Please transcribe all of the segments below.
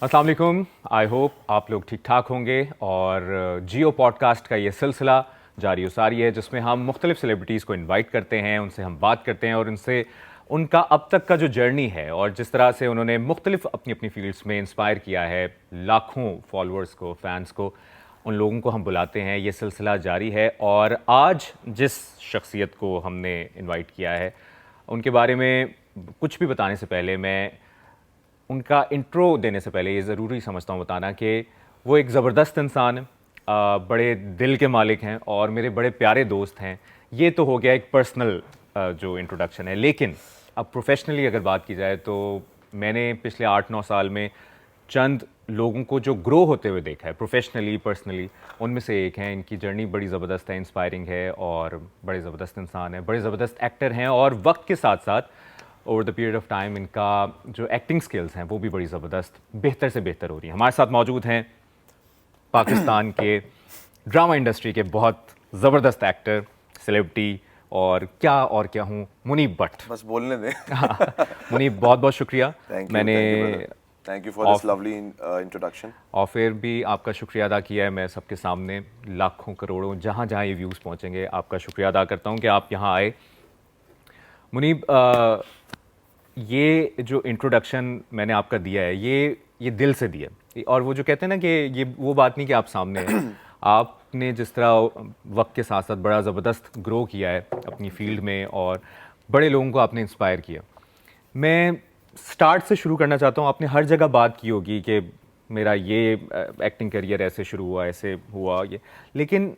अस्सलाम वालेकुम। I hope आप लोग ठीक ठाक होंगे और जियो पॉडकास्ट का ये सिलसिला जारी उसारी है जिसमें हम मुख्तलिफ सेलिब्रिटीज़ को इनवाइट करते हैं, उनसे हम बात करते हैं और उनसे उनका अब तक का जो जर्नी है और जिस तरह से उन्होंने मुख्तलिफ अपनी अपनी फील्ड्स में इंस्पायर किया है लाखों फॉलोअर्स को, फैंस को, उन लोगों को हम बुलाते हैं। ये सिलसिला जारी है और आज जिस शख्सियत को हमने इनवाइट किया है उनके बारे में कुछ भी बताने से पहले मैं उनका इंट्रो देने से पहले ये ज़रूरी समझता हूँ बताना कि वो एक ज़बरदस्त इंसान है, बड़े दिल के मालिक हैं और मेरे बड़े प्यारे दोस्त हैं। ये तो हो गया एक पर्सनल जो इंट्रोडक्शन है, लेकिन अब प्रोफेशनली अगर बात की जाए तो मैंने पिछले 8-9 साल में चंद लोगों को जो ग्रो होते हुए देखा है प्रोफेशनली, पर्सनली, उनमें से एक हैं। इनकी जर्नी बड़ी ज़बरदस्त है, इंस्पायरिंग है और बड़े ज़बरदस्त इंसान है, बड़े ज़बरदस्त एक्टर हैं और वक्त के साथ साथ over the period of time इनका जो एक्टिंग स्किल्स हैं वो भी बड़ी ज़बरदस्त बेहतर से बेहतर हो रही हैं। हमारे साथ मौजूद हैं पाकिस्तान के ड्रामा इंडस्ट्री के बहुत ज़बरदस्त एक्टर, सेलिब्रिटी और क्या हूँ, मुनीब भट्ट। बस बोलने दे। मुनीब, बहुत बहुत शुक्रिया। मैंने thank you for this lovely introduction. और फिर भी आपका शुक्रिया अदा किया है मैं सबके सामने, लाखों करोड़ों जहाँ जहाँ ये व्यूज़ पहुँचेंगे आपका शुक्रिया अदा करता हूँ कि आप यहाँ आए। मुनीब, ये जो इंट्रोडक्शन मैंने आपका दिया है ये दिल से दिया है और वो जो कहते हैं ना कि ये वो बात नहीं कि आप सामने हैं। आपने जिस तरह वक्त के साथ साथ बड़ा ज़बरदस्त ग्रो किया है अपनी फील्ड में और बड़े लोगों को आपने इंस्पायर किया। मैं स्टार्ट से शुरू करना चाहता हूँ। आपने हर जगह बात की होगी कि मेरा ये एक्टिंग करियर ऐसे शुरू हुआ, ऐसे हुआ ये, लेकिन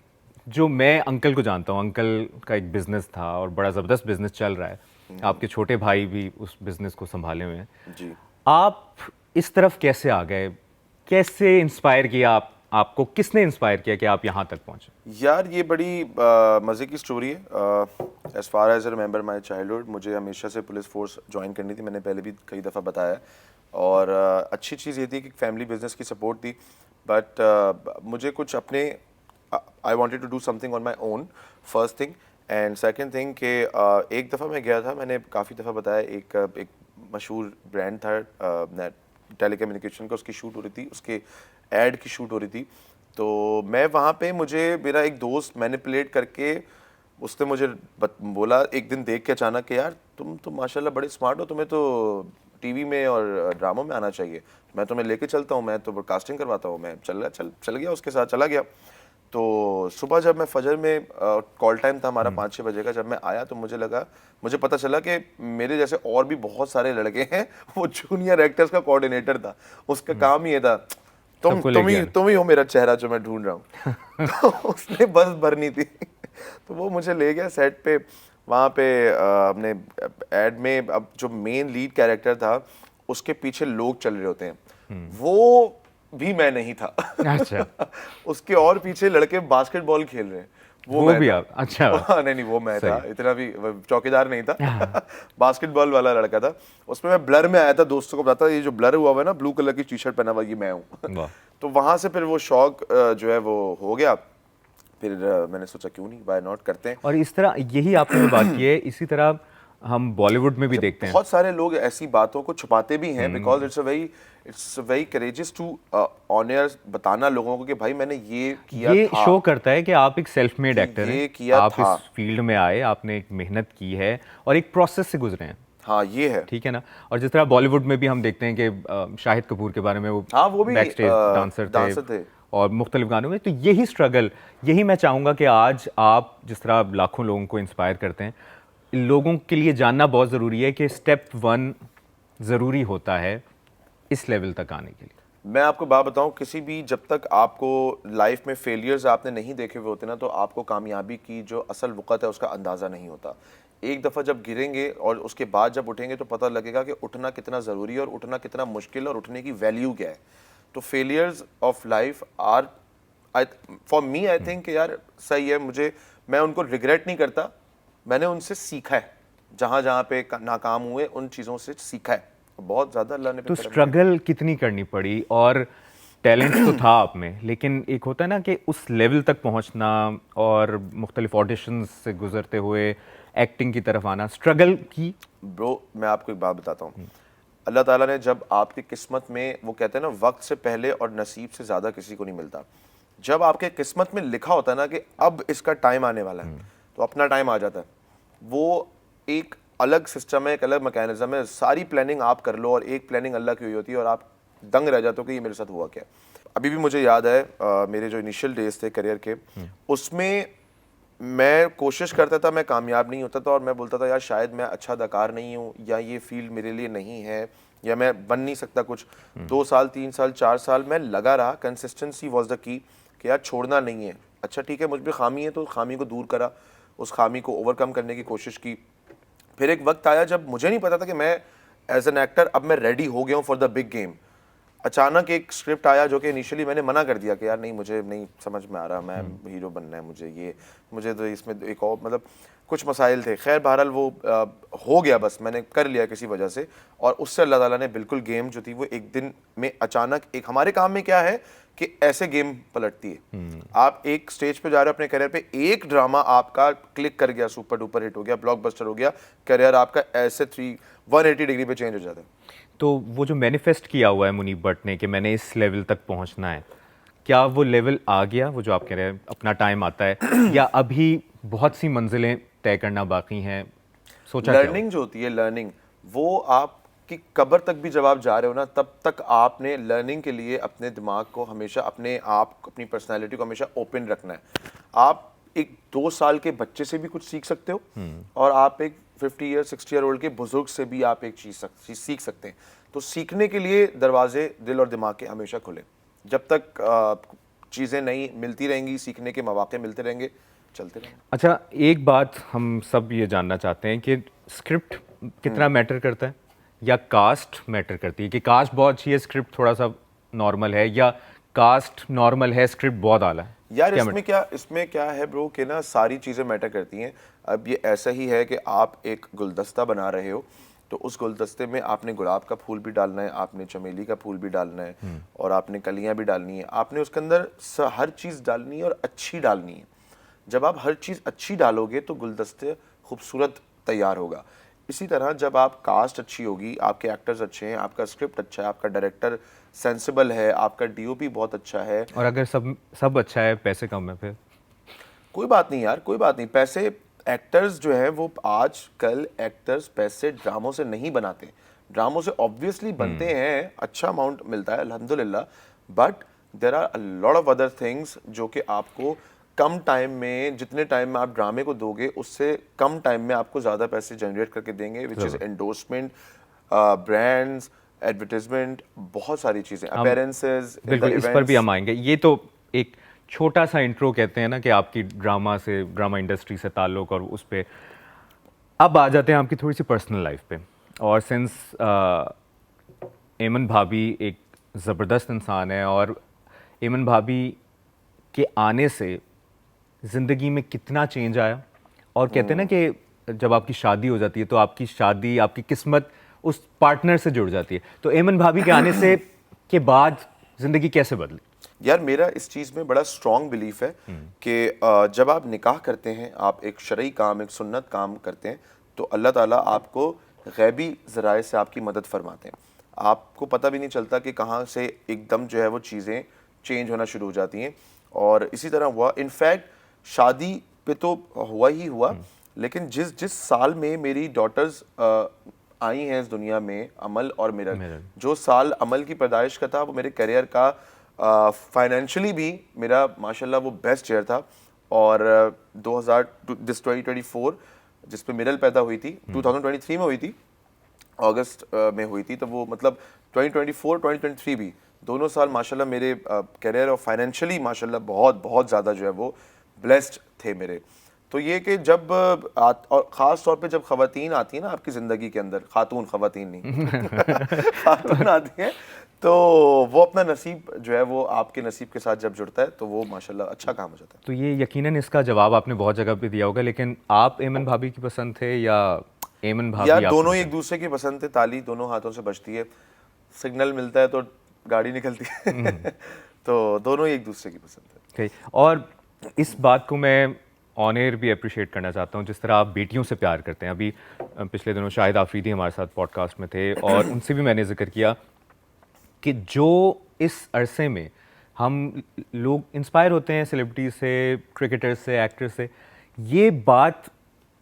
जो मैं अंकल को जानता हूँ, अंकल का एक बिज़नेस था और बड़ा ज़बरदस्त बिज़नेस चल रहा है। आपके छोटे भाई भी उस बिज़नेस को संभाले हुए हैं जी। आप इस तरफ कैसे आ गए? कैसे इंस्पायर किया आपको किसने इंस्पायर किया कि आप यहाँ तक पहुँचे? यार ये बड़ी मज़े की स्टोरी है। As far as I remember my childhood, मुझे हमेशा से पुलिस फोर्स ज्वाइन करनी थी। मैंने पहले भी कई दफ़ा बताया और अच्छी चीज़ ये थी कि फैमिली बिजनेस की सपोर्ट थी, बट मुझे कुछ अपने I wanted to do something on my own, first thing. And second thing कि एक दफ़ा मैं गया था, मैंने काफ़ी दफ़ा बताया, एक मशहूर ब्रांड था टेली कम्युनिकेशन का, उसकी शूट हो रही थी, उसके एड की शूट हो रही थी। तो मैं वहाँ पे, मुझे मेरा एक दोस्त मैनिपुलेट करके उसने मुझे बोला एक दिन देख के अचानक कि यार तुम तो माशाल्लाह बड़े स्मार्ट हो, तुम्हें तो टीवी में और ड्रामों में आना चाहिए, मैं तुम्हें लेके चलता हूँ, मैं तो कास्टिंग करवाता हूँ। मैं चल गया, उसके साथ चला गया। तो सुबह जब मैं फजर में कॉल टाइम था हमारा 5-6 बजे का, जब मैं आया तो मुझे पता चला कि मेरे जैसे और भी बहुत सारे लड़के हैं। वो जूनियर एक्टर्स का कोऑर्डिनेटर था, उसका काम ही ये था, तुम ही हो मेरा चेहरा जो मैं ढूंढ रहा हूँ। तो उसने बस भरनी थी। तो वो मुझे ले गया सेट पे। वहाँ पे हमने एड में, अब जो मेन लीड कैरेक्टर था उसके पीछे लोग चल रहे होते हैं, वो भी मैं नहीं था। अच्छा। उसके और पीछे लड़के बास्केटबॉल खेल रहे हैं, वो मैं भी था। आप? अच्छा। नहीं वो मैं था, इतना भी चौकीदार नहीं था। बास्केटबॉल वाला लड़का था। उसमें मैं ब्लर में आया था, दोस्तों को बताता ये जो ब्लर हुआ है ना, ब्लू कलर की टी शर्ट पहना हुआ, ये मैं हूँ। तो वहां से फिर वो शौक जो है वो हो गया। फिर मैंने सोचा क्यों नहीं, वाई नॉट करते हैं। और इस तरह यही आपने जो बात की है, इसी तरह हम बॉलीवुड में भी देखते हैं। बहुत सारे लोग ऐसी बातों को छुपाते भी हैं, because it's very courageous to on air बताना लोगों को कि भाई मैंने ये किया ये था। शो करता है कि आप एक सेल्फ मेड एक्टर हैं, आप था। इस फील्ड में आए, आपने एक मेहनत की है और एक प्रोसेस से गुजरे हैं। हाँ ये है, ठीक है ना। और जिस तरह बॉलीवुड में भी हम देखते हैं कि शाहिद कपूर के बारे में, वो भी बैक स्टेज डांसर थे और मुख्तलिफ गानों में। तो यही स्ट्रगल, यही मैं चाहूँगा कि आज आप जिस तरह लाखों लोगों को इंस्पायर करते हैं, लोगों के लिए जानना बहुत ज़रूरी है कि स्टेप 1 ज़रूरी होता है इस लेवल तक आने के लिए। मैं आपको बात बताऊं, किसी भी, जब तक आपको लाइफ में फेलियर्स आपने नहीं देखे हुए होते ना, तो आपको कामयाबी की जो असल वक़्त है उसका अंदाज़ा नहीं होता। एक दफ़ा जब गिरेंगे और उसके बाद जब उठेंगे तो पता लगेगा कि उठना कितना ज़रूरी है और उठना कितना मुश्किल है और उठने की वैल्यू क्या है। तो failures of life are, for me I think यार सही है। मैं उनको रिग्रेट नहीं करता, मैंने उनसे सीखा है। जहाँ जहाँ पे नाकाम हुए उन चीज़ों से सीखा है बहुत ज़्यादा। अल्लाह ने तो स्ट्रगल कितनी करनी पड़ी? और टैलेंट तो था आप में, लेकिन एक होता है ना कि उस लेवल तक पहुंचना और मुख्तलिफ ऑडिशंस से गुजरते हुए एक्टिंग की तरफ आना, स्ट्रगल की। ब्रो मैं आपको एक बात बताता हूँ, अल्लाह ताला ने जब आपकी किस्मत में, वो कहते हैं ना, वक्त से पहले और नसीब से ज़्यादा किसी को नहीं मिलता। जब आपके किस्मत में लिखा होता है ना कि अब इसका टाइम आने वाला है, तो अपना टाइम आ जाता है। वो एक अलग सिस्टम है, एक अलग मैकेनिज्म है। सारी प्लानिंग आप कर लो और एक प्लानिंग अल्लाह की हुई होती है और आप दंग रह जाते हो कि ये मेरे साथ हुआ क्या। अभी भी मुझे याद है मेरे जो इनिशियल डेज थे करियर के, उसमें मैं कोशिश करता था, मैं कामयाब नहीं होता था और मैं बोलता था यार शायद मैं अच्छा अदाकार नहीं हूँ, या ये फील्ड मेरे लिए नहीं है, या मैं बन नहीं सकता कुछ। 2 साल 3 साल 4 साल मैं लगा रहा। कंसिस्टेंसी वाज द की, कि यार छोड़ना नहीं है। अच्छा ठीक है, मुझ में खामी है तो खामी को दूर करा, उस खामी को ओवरकम करने की कोशिश की। फिर एक वक्त आया जब मुझे नहीं पता था कि मैं एज एन एक्टर अब मैं रेडी हो गया हूँ फॉर द बिग गेम। अचानक एक स्क्रिप्ट आया जो कि इनिशियली मैंने मना कर दिया कि यार नहीं, मुझे नहीं समझ में आ रहा, मैं हीरो बनना है मुझे तो इसमें एक और मतलब कुछ मसाइल थे। खैर बहरहाल वो हो गया, बस मैंने कर लिया किसी वजह से। और उससे अल्लाह ताला ने बिल्कुल गेम जो थी वो एक दिन में अचानक, एक हमारे काम में क्या है कि ऐसे गेम पलटती है। आप एक स्टेज पे जा रहे हो अपने करियर पे, एक ड्रामा आपका क्लिक कर गया, सुपर डुपर हिट हो गया, ब्लॉकबस्टर हो गया, करियर आपका ऐसे 180 डिग्री पे चेंज हो जाता है। तो वो जो मैनिफेस्ट किया हुआ है मुनीब भट्ट ने कि मैंने इस लेवल तक पहुंचना है, क्या वो लेवल आ गया, वो जो आप कह रहे हैं अपना टाइम आता है, या अभी बहुत सी मंजिलें तय करना बाकी हैं? सोचा क्या लर्निंग जो होती है, लर्निंग, वो आपकी कब्र तक भी जब आप जा रहे हो ना, तब तक आपने लर्निंग के लिए अपने दिमाग को हमेशा, अपने आप, अपनी पर्सनैलिटी को हमेशा ओपन रखना है। आप एक 2 साल के बच्चे से भी कुछ सीख सकते हो, और आप एक 50 ईयर 60 ईयर ओल्ड के बुजुर्ग से भी आप एक चीज़ सीख सकते हैं। तो सीखने के लिए दरवाजे दिल और दिमाग के हमेशा खुले। जब तक चीज़ें नहीं मिलती रहेंगी, सीखने के मौके मिलते रहेंगे, चलते रहेंगे। अच्छा, एक बात हम सब ये जानना चाहते हैं कि स्क्रिप्ट कितना मैटर करता है, या कास्ट मैटर करती है? कि कास्ट बहुत अच्छी है, स्क्रिप्ट थोड़ा सा नॉर्मल है, या कास्ट नॉर्मल है, स्क्रिप्ट बहुत आला है? यार इसमें क्या है ब्रो, कि ना सारी चीज़ें मैटर करती हैं। अब ये ऐसा ही है कि आप एक गुलदस्ता बना रहे हो, तो उस गुलदस्ते में आपने गुलाब का फूल भी डालना है, आपने चमेली का फूल भी डालना है, और आपने कलियां भी डालनी है। आपने उसके अंदर हर चीज़ डालनी है और अच्छी डालनी है। जब आप हर चीज़ अच्छी डालोगे तो गुलदस्ते खूबसूरत तैयार होगा। इसी तरह जब आप कास्ट अच्छी होगी, आपके एक्टर्स अच्छे हैं, आपका स्क्रिप्ट अच्छा है, आपका डायरेक्टर सेंसिबल है, आपका डीओपी बहुत अच्छा है, और अगर सब अच्छा है, पैसे कम है, फिर कोई बात नहीं यार, कोई बात नहीं। पैसे, एक्टर्स जो है वो आज कल एक्टर्स पैसे ड्रामों से नहीं बनाते। ड्रामों से ऑब्वियसली बनते हैं, अच्छा अमाउंट मिलता है अल्हम्दुलिल्लाह, but there are a lot of other things जो कि आपको कम टाइम में, जितने टाइम में आप ड्रामे को दोगे उससे कम टाइम में आपको ज़्यादा पैसे जनरेट करके देंगे, which is endorsement, brands, advertisement, बहुत सारी चीज़ें, अपीयरेंसेस, बिल्कुल इस पर भी हम आएंगे। ये तो एक छोटा सा इंट्रो कहते हैं ना कि आपकी ड्रामा इंडस्ट्री से ताल्लुक, और उस पे अब आ जाते हैं आपकी थोड़ी सी पर्सनल लाइफ पे। और सिंस एमन भाभी एक ज़बरदस्त इंसान है, और एमन भाभी के आने से ज़िंदगी में कितना चेंज आया, और कहते हैं ना कि जब आपकी शादी हो जाती है तो आपकी शादी, आपकी किस्मत उस पार्टनर से जुड़ जाती है। तो एमन भाभी के आने से के बाद ज़िंदगी कैसे बदली? यार मेरा इस चीज़ में बड़ा स्ट्रॉन्ग बिलीफ है कि जब आप निकाह करते हैं, आप एक शरई काम, एक सुन्नत काम करते हैं, तो अल्लाह ताला आपको गैबी ज़राए से आपकी मदद फरमाते हैं। आपको पता भी नहीं चलता कि कहाँ से एकदम जो है वो चीज़ें चेंज होना शुरू हो जाती हैं। और इसी तरह हुआ, इनफैक्ट शादी पे तो हुआ ही हुआ, लेकिन जिस जिस साल में मेरी डॉटर्स आई हैं इस दुनिया में, अमल और मिरर, जो साल अमल की पैदाइश का था वो मेरे करियर का फाइनेंशियली भी मेरा माशाल्लाह वो बेस्ट ईयर था। और 2024 जिस पे मिरल पैदा हुई थी, 2023 में हुई थी, अगस्त में हुई थी, तो वो मतलब 2024 2023 भी दोनों साल माशाल्लाह मेरे करियर और फाइनेंशियली माशाल्लाह बहुत बहुत ज़्यादा जो है वो ब्लेस्ड थे मेरे। तो ये कि जब और ख़ास तौर पे जब ख़वातीन आती हैं ना आपकी ज़िंदगी के अंदर, ख़ातून, ख़वातीन नहीं ख़ातून आती हैं, तो वो अपना नसीब जो है वो आपके नसीब के साथ जब जुड़ता है तो वो माशाल्लाह अच्छा काम हो जाता है। तो ये यकीनन इसका जवाब आपने बहुत जगह पे दिया होगा, लेकिन आप एमन भाभी की पसंद थे या एमन भाभी यार आपकी दोनों पसंद? एक दूसरे की पसंद थे, ताली दोनों हाथों से बजती है, सिग्नल मिलता है तो गाड़ी निकलती है तो दोनों ही एक दूसरे की पसंद है। Okay. और इस बात को मैं ऑन एयर भी अप्रिशिएट करना चाहता हूँ जिस तरह आप बेटियों से प्यार करते हैं। अभी पिछले दिनों शाहिद आफरीदी हमारे साथ पॉडकास्ट में थे और उनसे भी मैंने जिक्र किया कि जो इस अरसे में हम लोग इंस्पायर होते हैं सेलिब्रिटीज से, क्रिकेटर्स से, एक्टर्स से, ये बात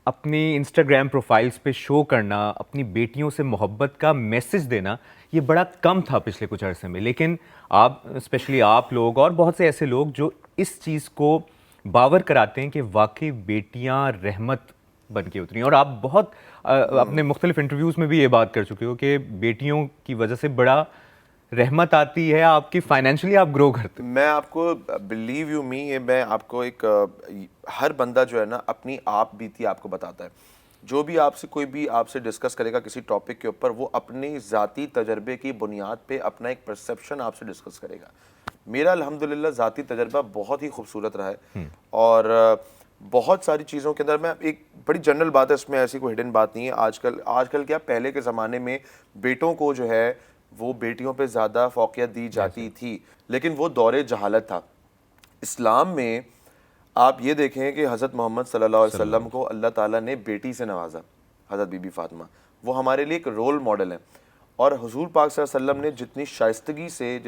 अपनी इंस्टाग्राम प्रोफाइल्स पे शो करना, अपनी बेटियों से मोहब्बत का मैसेज देना, ये बड़ा कम था पिछले कुछ अरसे में। लेकिन आप, स्पेशली आप लोग और बहुत से ऐसे लोग जो इस चीज़ को बावर कराते हैं कि वाकई बेटियां रहमत बन के उतरी। और आप बहुत अपने मुख्तलिफ इंटरव्यूज़ में भी ये बात कर चुके हो कि बेटियों की वजह से बड़ा रहमत आती है आपकी, फाइनेंशियली आप ग्रो करते हो। मैं आपको बिलीव यू मी, ये मैं आपको एक हर बंदा जो है ना अपनी आप बीती आपको बताता है। जो भी आपसे कोई भी आपसे डिस्कस करेगा किसी टॉपिक के ऊपर, वो अपनी ज़ाती तजर्बे की बुनियाद पे अपना एक परसेप्शन आपसे डिस्कस करेगा। मेरा अल्हम्दुलिल्लाह ज़ाती तजर्बा बहुत ही खूबसूरत रहा है और बहुत सारी चीज़ों के अंदर, मैं एक बड़ी जनरल बात है इसमें, ऐसी कोई हिडन बात नहीं है। आजकल क्या, पहले के ज़माने में बेटों को जो है वो बेटियों पे ज़्यादा फ़ौक़ियत दी जाती थी, लेकिन वो दौरे जहालत था। इस्लाम में आप ये देखें कि हज़रत मोहम्मद सल्लल्लाहु अलैहि वसल्लम को अल्लाह ताला ने बेटी से नवाजा, हज़रत बीबी फ़ातिमा, वो हमारे लिए एक रोल मॉडल है। और हुज़ूर पाक सल्लल्लाहु अलैहि वसल्लम ने जितनी शाइस्तगी से,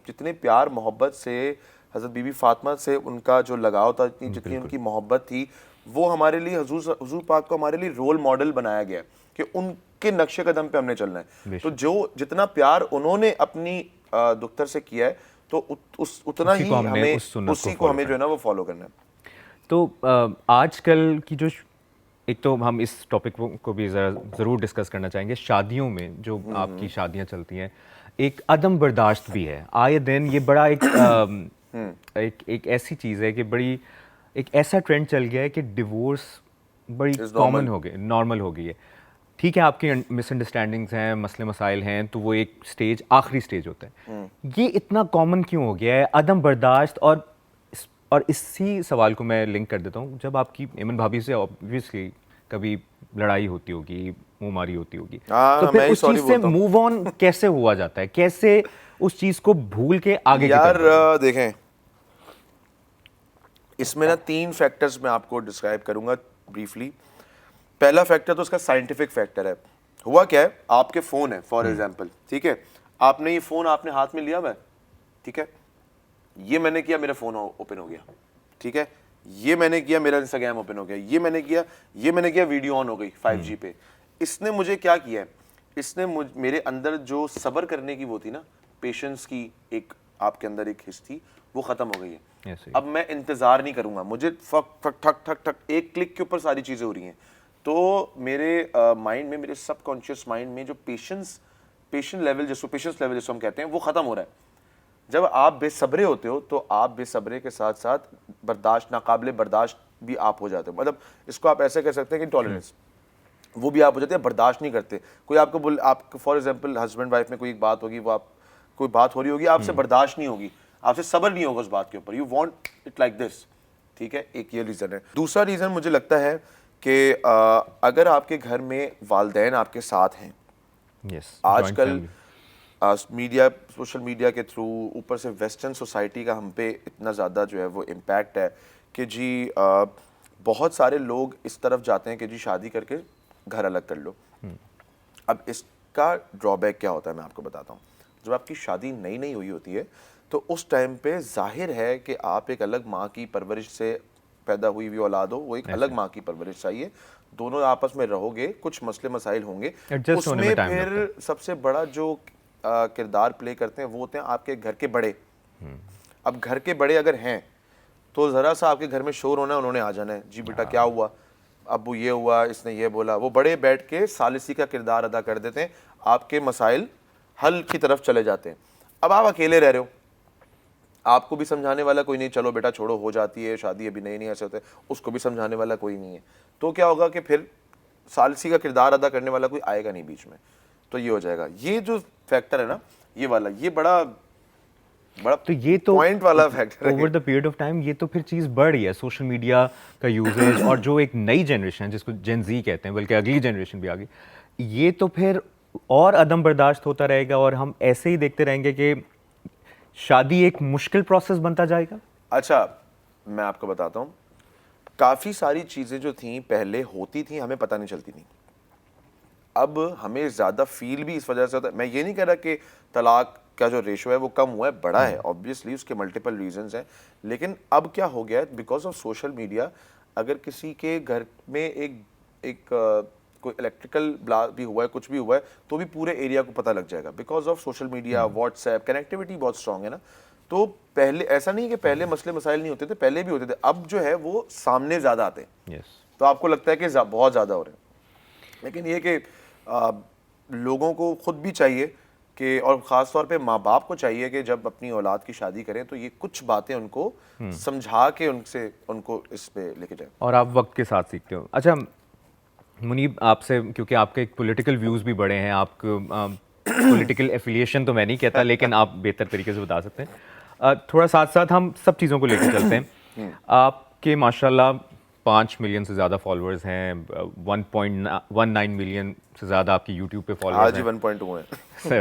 जितने प्यार मोहब्बत से हज़रत बीबी फ़ातिमा से उनका जो लगाव था, जितनी उनकी मोहब्बत थी, वो हमारे लिए हुज़ूर पाक को हमारे लिए रोल मॉडल बनाया गया है कि उनके नक्शे कदम पे हमने चलना है। तो जो जितना प्यार उन्होंने अपनी दुख्तर से किया है, तो उतना ही हमें उसी को हमें जो है ना वो फॉलो करना है। तो आजकल की जो, एक तो हम इस टॉपिक को भी ज़रूर डिस्कस करना चाहेंगे, शादियों में जो आपकी शादियां चलती हैं, एक अदम बर्दाश्त भी है आए दिन। ये बड़ा एक ऐसी चीज़ है कि बड़ी एक ऐसा ट्रेंड चल गया है कि डिवोर्स बड़ी कॉमन हो गई, नॉर्मल हो गई है। ठीक है, आपकी मिसअंडरस्टैंडिंग्स हैं, मसले मसाइल हैं, तो वो एक स्टेज, आखिरी स्टेज होता है। ये इतना कॉमन क्यों हो गया है, अदम बर्दाश्त? और इसी सवाल को मैं लिंक कर देता हूँ, जब आपकी एमन भाभी से ऑब्वियसली कभी लड़ाई होती होगी, मुंहमारी होती होगी, तो फिर उस चीज़ से मूव ऑन कैसे हुआ जाता है, कैसे उस चीज़ को भूल के आगे? यार देखें, इसमें ना 3 फैक्टर्स मैं आपको डिस्क्राइब करूंगा ब्रीफली। पहला फैक्टर तो उसका साइंटिफिक फैक्टर है। हुआ क्या है, आपके फ़ोन है फॉर एग्जांपल, ठीक है, आपने ये फ़ोन आपने हाथ में लिया हुआ है, ठीक है, ये मैंने किया, मेरा फ़ोन ओपन हो गया, ठीक है, ये मैंने किया, मेरा इंस्टाग्राम ओपन हो गया, ये मैंने किया, वीडियो ऑन हो गई 5G पे। इसने मुझे क्या किया है, इसने मेरे अंदर जो सब्र करने की वो थी ना, पेशेंस की एक आपके अंदर एक हिस्स थी, वो ख़त्म हो गई है। अब मैं इंतज़ार नहीं करूँगा, मुझे ठक एक क्लिक के ऊपर सारी चीज़ें हो रही हैं। तो मेरे माइंड में, मेरे सबकॉन्शियस माइंड में जो पेशेंस लेवल जिसको हम कहते हैं, वो ख़त्म हो रहा है। जब आप बेसब्रे होते हो तो आप बेसब्रे के साथ साथ नाकाबिले बर्दाश्त भी आप हो जाते हो। मतलब इसको आप ऐसे कह सकते हैं कि टॉलरेंस वो भी आप हो जाते हैं, बर्दाश्त नहीं करते। कोई आपको फॉर एग्जांपल हस्बैंड वाइफ में कोई एक बात होगी, वो कोई बात हो रही होगी, आपसे बर्दाश्त नहीं होगी, आपसे सब्र नहीं होगा उस बात के ऊपर, you want it like this, ठीक है, एक ये रीज़न है। दूसरा रीज़न मुझे लगता है कि अगर आपके घर में वालिदैन आपके साथ हैं, आजकल मीडिया, सोशल मीडिया के थ्रू, ऊपर से वेस्टर्न सोसाइटी का हम पे इतना ज़्यादा जो है वो इम्पैक्ट है कि जी बहुत सारे लोग इस तरफ जाते हैं कि जी शादी करके घर अलग कर लो। अब इसका ड्रॉबैक क्या होता है मैं आपको बताता हूँ। जब आपकी शादी नई नई हुई होती है तो उस टाइम पे जाहिर है कि आप एक अलग माँ की परवरिश से पैदा हुई हुई औलाद हो, वो एक अलग माँ की परवरिश चाहिए, दोनों आपस में रहोगे, कुछ मसले मसाइल होंगे, उसमें फिर सबसे बड़ा जो किरदार प्ले करते हैं वो होते हैं आपके घर के बड़े। अब घर के बड़े अगर हैं तो ज़रा सा आपके घर में शोर होना है, उन्होंने आ जाना है, जी बेटा क्या हुआ, अबू ये हुआ, इसने ये बोला। वो बड़े बैठ के सालिसी का किरदार अदा कर देते हैं, आपके मसाइल हल की तरफ चले जाते हैं। अब आप अकेले रह रहे हो, आपको भी समझाने वाला कोई नहीं, चलो बेटा छोड़ो, हो जाती है शादी, अभी नहीं ऐसे होते, उसको भी समझाने वाला कोई नहीं है। तो क्या होगा कि फिर सालिसी का किरदार अदा करने वाला कोई आएगा नहीं बीच में, तो ये हो जाएगा। ये जो फैक्टर है ना, ये वाला, ये बड़ा तो ये तो पॉइंट वाला फैक्टर है। Over the period of time ये तो फिर चीज़ बढ़ रही है, सोशल मीडिया का यूजेज, और जो एक नई जनरेशन है जिसको जेन जी कहते हैं, बल्कि अगली जनरेशन भी आ गई, ये तो फिर और अदम बर्दाश्त होता रहेगा और हम ऐसे ही देखते रहेंगे कि शादी एक मुश्किल प्रोसेस बनता जाएगा। अच्छा, मैं आपको बताता हूँ, काफ़ी सारी चीज़ें जो थी पहले होती थी, हमें पता नहीं चलती थी। अब हमें ज़्यादा फील भी इस वजह से होता है। मैं ये नहीं कह रहा कि तलाक का जो रेशो है वो कम हुआ है, बढ़ा है, ऑब्वियसली उसके मल्टीपल रीजंस हैं। लेकिन अब क्या हो गया है, बिकॉज ऑफ सोशल मीडिया, अगर किसी के घर में कोई इलेक्ट्रिकल ब्लास्ट भी हुआ है, कुछ भी हुआ है, तो भी पूरे एरिया को पता लग जाएगा because of social media, WhatsApp, connectivity बहुत स्ट्रांग है ना। तो पहले ऐसा नहीं कि पहले मसले मसाइल नहीं होते थे, पहले भी होते थे, अब जो है वो सामने ज़्यादा आते हैं। तो आपको लगता है कि बहुत ज़्यादा हो रहे हैं, लेकिन ये कि लोगों को खुद भी चाहिए कि, और ख़ास तौर पे माँ बाप को चाहिए कि जब अपनी औलाद की शादी करें तो ये कुछ बातें उनको समझा के उनको इस पे लेके जाए। और आप वक्त के साथ सीखते हो। अच्छा मुनीब, आपसे, क्योंकि आपके एक पॉलिटिकल व्यूज़ भी बड़े हैं, आपको पॉलिटिकल एफिलिएशन तो मैं नहीं कहता, लेकिन आप बेहतर तरीके से बता सकते हैं। थोड़ा साथ साथ हम सब चीज़ों को लेकर चलते हैं। आपके माशाल्लाह 5 मिलियन से ज़्यादा फॉलोअर्स हैं, 1.19 मिलियन से ज़्यादा आपकी यूट्यूब पे फॉलोअर्स आज ही 1.2 हैं।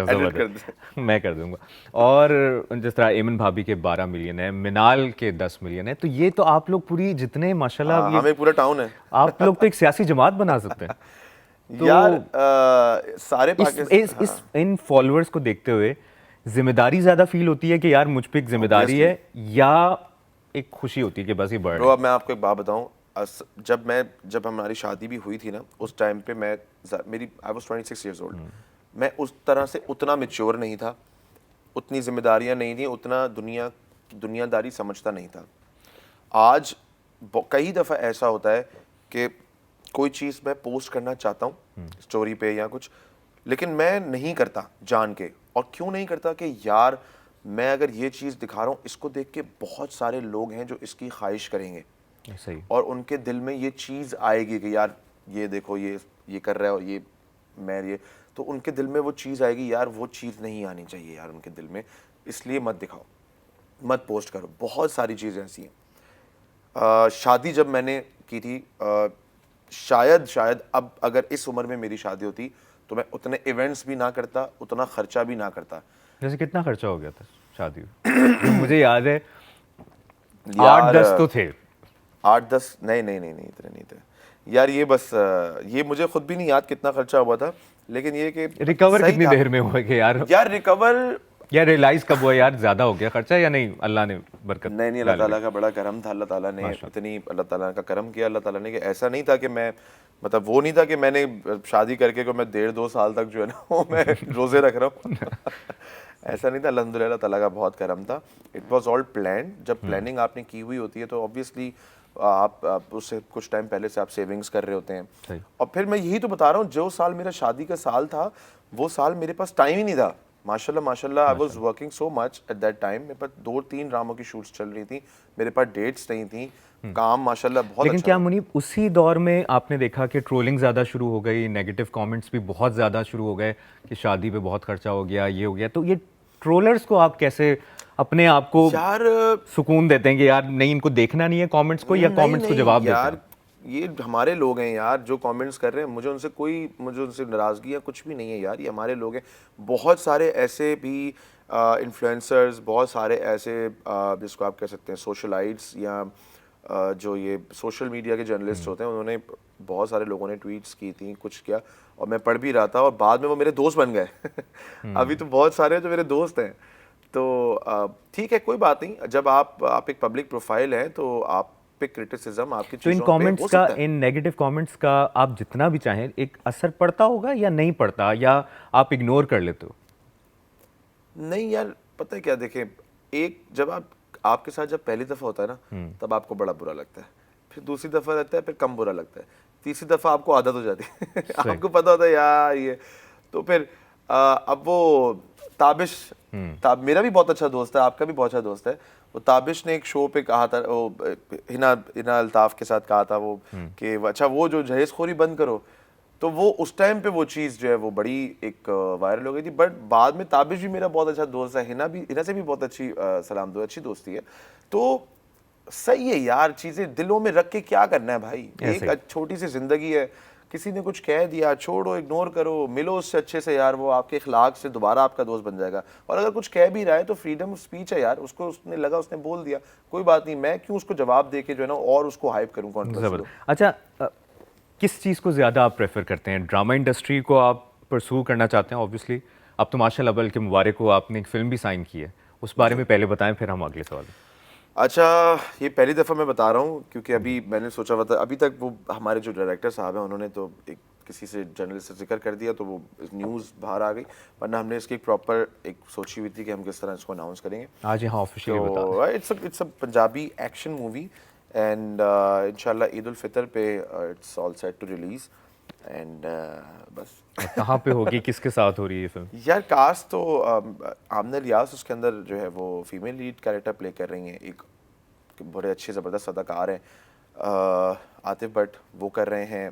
ज़बरदस्त, मैं कर दूंगा। और जिस तरह एमन भाभी के 12 मिलियन है, मिनाल के 10 मिलियन है, तो ये तो आप लोग पूरी जितने माशाल्लाह, ये हमें पूरा टाउन है। आप लोग तो एक सियासी जमात बना सकते हैं। तो यार सारे इन फॉलोअर्स को देखते हुए जिम्मेदारी ज्यादा फील होती है कि यार मुझ पे एक जिम्मेदारी है, या एक खुशी होती है कि बस ये बढ़ रहा है? अब मैं आपको एक बात बताऊं, जब हमारी शादी भी हुई थी ना, उस टाइम पे आई वाज 26 इयर्स ओल्ड। मैं उस तरह से उतना मैच्योर नहीं था, उतनी जिम्मेदारियां नहीं थी, उतना दुनियादारी समझता नहीं था। आज कई दफ़ा ऐसा होता है कि कोई चीज़ मैं पोस्ट करना चाहता हूँ स्टोरी पे या कुछ, लेकिन मैं नहीं करता जान के। और क्यों नहीं करता कि यार मैं अगर ये चीज़ दिखा रहा हूँ, इसको देख के बहुत सारे लोग हैं जो इसकी ख्वाहिश करेंगे, सही। और उनके दिल में ये चीज़ आएगी कि यार ये देखो ये कर रहा है, और ये तो उनके दिल में वो चीज़ आएगी, यार वो चीज़ नहीं आनी चाहिए यार उनके दिल में, इसलिए मत दिखाओ, मत पोस्ट करो। बहुत सारी चीज़ें ऐसी हैं। शादी जब मैंने की थी, शायद अब अगर इस उम्र में मेरी शादी होती तो मैं उतने इवेंट्स भी ना करता, उतना खर्चा भी ना करता। जैसे कितना खर्चा हो गया था शादी में? मुझे याद है 8-10 तो थे। 8-10 नहीं, इतने नहीं थे यार। ये मुझे खुद भी नहीं याद कितना खर्चा हुआ था, लेकिन ये कि रिकवर कितनी देर में हुआ कि यार रिकवर, यार रियलाइज कब हुआ यार ज्यादा हो गया खर्चा, या नहीं अल्लाह ने बरकत? नहीं, अल्लाह ताला का बड़ा करम था, अल्लाह ताला ने इतनी, अल्लाह ताला का करम किया अल्लाह ताला ने, कि ऐसा नहीं था कि मैं, मतलब वो नहीं था कि मैंने शादी करके को मैं 1.5-2 साल तक जो है ना वो मैं रोजे रख रहा हूँ। ऐसा नहीं था, अल्हम्दुलिल्लाह ताला का बहुत करम था। It was all planned. जब प्लानिंग आपने की हुई होती है तो ऑब्वियसली आप उससे कुछ टाइम पहले से आप सेविंग्स कर रहे होते हैं। और फिर मैं यही तो बता रहा हूँ, जो साल मेरा शादी का साल था, वो साल मेरे पास टाइम ही नहीं था। माशाल्लाह I was working so much at that time. मेरे पास 2-3 ड्रामों की शूट्स चल रही थी, मेरे पास डेट्स नहीं थी, काम माशाल्लाह बहुत लेकिन अच्छा। क्या मुनीब, उसी दौर में आपने देखा कि ट्रोलिंग ज़्यादा शुरू हो गई, नेगेटिव कमेंट्स भी बहुत ज़्यादा शुरू हो गए कि शादी पे बहुत खर्चा हो गया, ये हो गया, तो ये ट्रोलर्स को आप कैसे अपने आप को यार सुकून देते हैं कि यार नहीं, इनको देखना नहीं है कमेंट्स को, या कमेंट्स को जवाब देते हैं? ये हमारे लोग हैं यार जो कमेंट्स कर रहे हैं, मुझे उनसे नाराज़गी या कुछ भी नहीं है यार, ये हमारे लोग हैं। बहुत सारे ऐसे भी इन्फ्लुएंसर्स, बहुत सारे ऐसे जिसको आप कह सकते हैं सोशलाइट्स, या जो ये सोशल मीडिया के जर्नलिस्ट होते हैं, उन्होंने, बहुत सारे लोगों ने ट्वीट्स की थी, कुछ किया, और मैं पढ़ भी रहा था, और बाद में वो मेरे दोस्त बन गए। अभी तो बहुत सारे हैं जो मेरे दोस्त हैं। तो ठीक है, कोई बात नहीं। जब आप एक पब्लिक प्रोफाइल हैं तो आप पे क्रिटिसिज्म आपकी तो इन कमेंट्स का, इन नेगेटिव कमेंट्स का आप जितना भी चाहें एक असर पड़ता होगा या नहीं पड़ता, या आप इग्नोर कर लेते हो? नहीं यार, पता है क्या, देखें, एक जब आपके साथ जब पहली दफ़ा होता है ना, तब आपको बड़ा बुरा लगता है, फिर दूसरी दफ़ा लगता है, फिर कम बुरा लगता है, तीसरी दफ़ा आपको आदत हो जाती है। आपको पता होता है यार ये, तो फिर अब वो ताबिश, मेरा भी बहुत अच्छा दोस्त है, आपका भी बहुत अच्छा दोस्त है, वो ताबिश ने एक शो पे कहा था, वो हिना अल्ताफ के साथ कहा था वो, कि अच्छा वो जो जहेज़खोरी बंद करो, तो वो उस टाइम पे वो चीज़ जो है वो बड़ी एक वायरल हो गई थी। बट बाद में ताबिश भी मेरा बहुत अच्छा दोस्त है, हिना से भी बहुत अच्छी सलाम दो, अच्छी दोस्ती है। तो सही है यार, चीज़ें दिलों में रख के क्या करना है भाई, एक छोटी सी जिंदगी है, किसी ने कुछ कह दिया, छोड़ो, इग्नोर करो, मिलो उससे अच्छे से यार, वो आपके इखलाक से दोबारा आपका दोस्त बन जाएगा। और अगर कुछ कह भी रहा है तो फ्रीडम ऑफ स्पीच है यार, उसको उसने लगा, उसने बोल दिया, कोई बात नहीं, मैं क्यों उसको जवाब दे के जो है ना और उसको हाइप करूँ, जबरदस्त। अच्छा, किस चीज़ को ज़्यादा आप प्रेफर करते हैं? ड्रामा इंडस्ट्री को आप परसू करना चाहते हैं ऑब्वियसली, अब तो माशाल्लाह, बल्कि मुबारक हो, आपने एक फिल्म भी साइन की है, उस बारे में पहले बताएं, फिर हम अगले सवाल। अच्छा, ये पहली दफ़ा मैं बता रहा हूँ क्योंकि अभी मैंने सोचा हुआ था, अभी तक वो हमारे जो डायरेक्टर साहब हैं उन्होंने तो एक किसी से जर्नलिस्ट से जिक्र कर दिया तो वो न्यूज़ बाहर आ गई, वरना हमने इसकी प्रॉपर एक सोची हुई थी कि हम किस तरह इसको अनाउंस करेंगे। आज यहाँ ऑफिशियली बता दें। तो it's a Punjabi action movie and इंशाल्लाह ईद उल फितर पे it's all set to release and बस। कहाँ पे होगी, किसके साथ हो रही है ये फिल्म? यार कास्ट तो आमना रियाज उसके अंदर जो है वो फीमेल लीड कैरेक्टर प्ले कर रही हैं, एक बड़े अच्छे ज़बरदस्त अदाकार हैं, आतिफ भट्ट वो कर रहे हैं,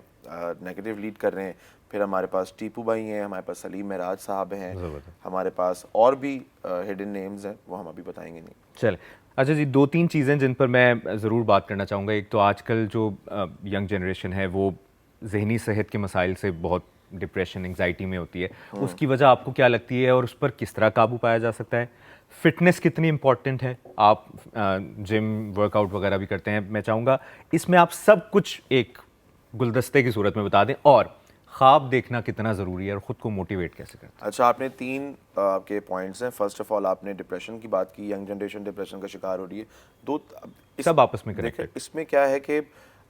नेगेटिव लीड कर रहे हैं। फिर हमारे पास टीपू भाई हैं, हमारे पास सलीम महराज साहब हैं, हमारे पास और भी हिडन नेम्स हैं, वो हम अभी बताएंगे नहीं। चल, अच्छा जी, 2-3 चीज़ें जिन पर मैं ज़रूर बात करना चाहूँगा। एक तो आजकल जो यंग जनरेशन है वो जहनी सेहत के मसाइल से बहुत डिप्रेशन, एंग्जाइटी में होती है, उसकी वजह आपको क्या लगती है और उस पर किस तरह काबू पाया जा सकता है? फिटनेस कितनी इंपॉर्टेंट है? आप जिम वर्कआउट वगैरह भी करते हैं, मैं चाहूँगा इसमें आप सब कुछ एक गुलदस्ते की सूरत में बता दें, और ख्वाब देखना कितना ज़रूरी है और ख़ुद को मोटिवेट कैसे करते हैं? अच्छा, आपने 3 के पॉइंट्स हैं। फर्स्ट ऑफ ऑल आपने डिप्रेशन की बात की, यंग जनरेशन डिप्रेशन का शिकार हो रही है। सब आपस में कनेक्टेड। इसमें क्या है कि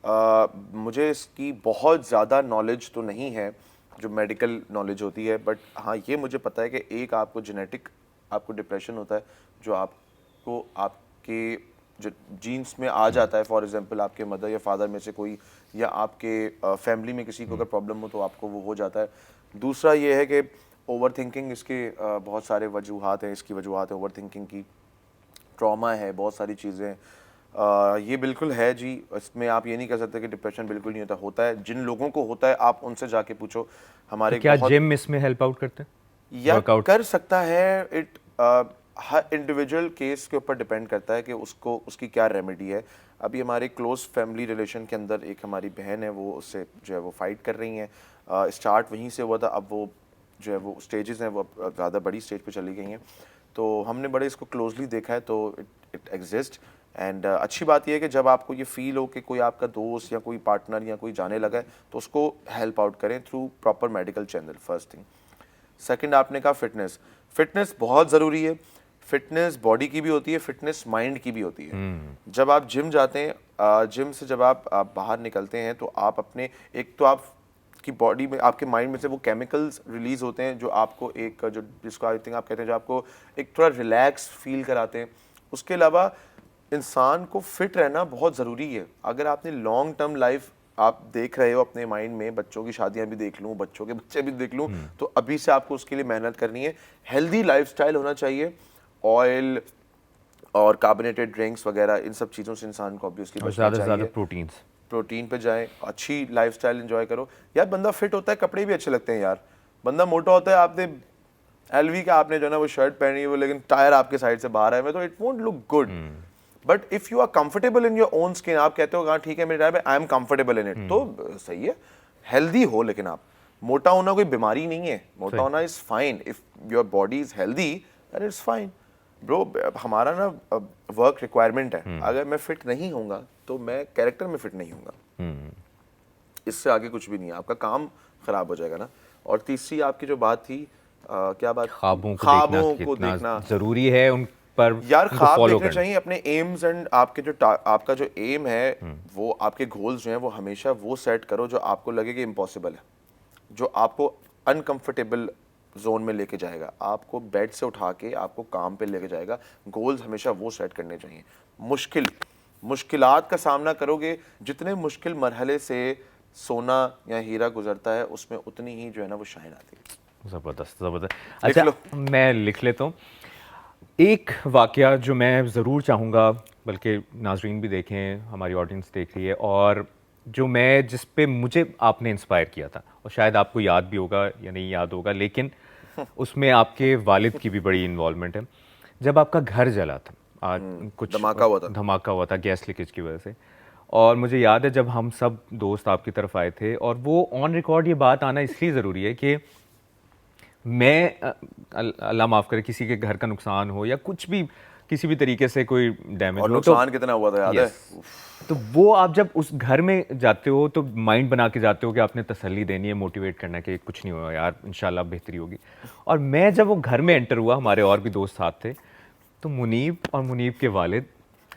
मुझे इसकी बहुत ज़्यादा नॉलेज तो नहीं है जो मेडिकल नॉलेज होती है, बट हाँ ये मुझे पता है कि एक आपको जेनेटिक आपको डिप्रेशन होता है जो आपको आपके जो जीन्स में आ जाता है। फॉर एग्जांपल आपके मदर या फादर में से कोई, या आपके फैमिली में किसी को अगर प्रॉब्लम हो तो आपको वो हो जाता है। दूसरा ये है कि ओवर थिंकिंग, इसके बहुत सारे वजूहात हैं, इसकी वजूहात है ओवर थिंकिंग की, ट्रॉमा है, बहुत सारी चीज़ें। ये बिल्कुल है जी, इसमें आप ये नहीं कह सकते कि डिप्रेशन बिल्कुल नहीं होता है। जिन लोगों को होता है आप उनसे जाके पूछो। हमारे तो क्या जिम इसमें हेल्प आउट करते हैं? या कर सकता है, इट हर इंडिविजुअल केस के ऊपर डिपेंड करता है कि उसको उसकी क्या रेमेडी है। अभी हमारे क्लोज फैमिली रिलेशन के अंदर एक हमारी बहन है, वो उससे जो है वो फाइट कर रही हैं। स्टार्ट वहीं से हुआ था, अब वो जो है वो स्टेजेस हैं वो ज़्यादा बड़ी स्टेज पे चली गई हैं। तो हमने बड़े इसको क्लोजली देखा है, तो इट एग्जिस्ट। एंड अच्छी बात यह है कि जब आपको ये फील हो कि कोई आपका दोस्त या कोई पार्टनर या कोई जाने लगा है तो उसको हेल्प आउट करें through proper medical channel, first thing. Second, आपने कहा फिटनेस। फिटनेस बहुत ज़रूरी है। फिटनेस बॉडी की भी होती है, फिटनेस माइंड की भी होती है। जब आप जिम जाते हैं, जिम से जब आप बाहर निकलते हैं तो आप अपने, एक तो आप की बॉडी में, आपके माइंड में से वो केमिकल्स रिलीज होते हैं जो आपको एक जो जिसको आई थिंक आप कहते हैं जो आपको एक थोड़ा रिलैक्स फील कराते हैं। उसके अलावा इंसान को फिट रहना बहुत ज़रूरी है। अगर आपने लॉन्ग टर्म लाइफ आप देख रहे हो अपने माइंड में, बच्चों की शादियां भी देख लूँ, बच्चों के बच्चे भी देख लूँ, तो अभी से आपको उसके लिए मेहनत करनी है। हेल्दी लाइफस्टाइल होना चाहिए। ऑयल और कार्बोनेटेड ड्रिंक्स वगैरह, इन सब चीज़ों से इंसान को ऑब्वियसली बचना चाहिए। ज़्यादा प्रोटीन पे जाएं, अच्छी लाइफस्टाइल एंजॉय करो। यार बंदा फिट होता है, कपड़े भी अच्छे लगते हैं यार। बंदा मोटा होता है, आपने एलवी का आपने जो है ना वो शर्ट पहनी है वो, लेकिन टायर आपके साइड से बाहर है, तो it won't look good. But if you are comfortable in your own skin, आप कहते हो हाँ ठीक है मेरे टायर पे, I am comfortable in it, तो सही है। हेल्दी हो, लेकिन आप मोटा होना कोई बीमारी नहीं है, मोटा होना is fine. If your body is healthy then it's fine bro. हमारा ना वर्क रिक्वायरमेंट है, अगर मैं फिट नहीं होऊंगा तो मैं कैरेक्टर में फिट नहीं होऊंगा, इससे आगे कुछ भी नहीं है, आपका काम खराब हो जाएगा ना। और तीसरी आपकी जो बात थी, क्या बात, ख्वाबों को देखना जरूरी है, उन पर यार ख्वाब देखने चाहिए अपने एम्स। एंड आपके जो आपका जो एम है वो आपके गोल्स जो हैं वो हमेशा वो सेट करो जो आपको लगे कि इम्पॉसिबल है, जो आपको अनकंफर्टेबल जोन में लेके जाएगा, आपको बेड से उठा के आपको काम पे लेके जाएगा। गोल्स हमेशा वो सेट करने चाहिए। मुश्किलात का सामना करोगे, जितने मुश्किल मरहले से सोना या हीरा गुजरता है उसमें उतनी ही जो है ना वो शाइन आती है। ज़बरदस्त। अच्छा, मैं लिख लेता हूँ एक वाकया जो मैं ज़रूर चाहूँगा, बल्कि नाजरीन भी देखें, हमारी ऑडियंस देख रही है, और जो मैं जिस पे मुझे आपने इंस्पायर किया था, और शायद आपको याद भी होगा या नहीं याद होगा, लेकिन उसमें आपके वालिद की भी बड़ी इन्वॉल्वमेंट है। जब आपका घर जला था, कुछ धमाका हुआ था गैस लीकेज की वजह से, और मुझे याद है जब हम सब दोस्त आपकी तरफ आए थे, और वो ऑन रिकॉर्ड ये बात आना इसलिए ज़रूरी है कि मैं अल्लाह माफ़ करे किसी के घर का नुकसान हो या कुछ भी किसी भी तरीके से कोई डैमेज और हो तो नुकसान कितना हुआ था याद है? तो वो आप जब उस घर में जाते हो तो माइंड बना के जाते हो कि आपने तसल्ली देनी है, मोटिवेट करना है कि कुछ नहीं हुआ यार, इंशाल्लाह बेहतरी होगी। और मैं जब वो घर में एंटर हुआ, हमारे और भी दोस्त साथ थे, तो मुनीब और मुनीब के वालिद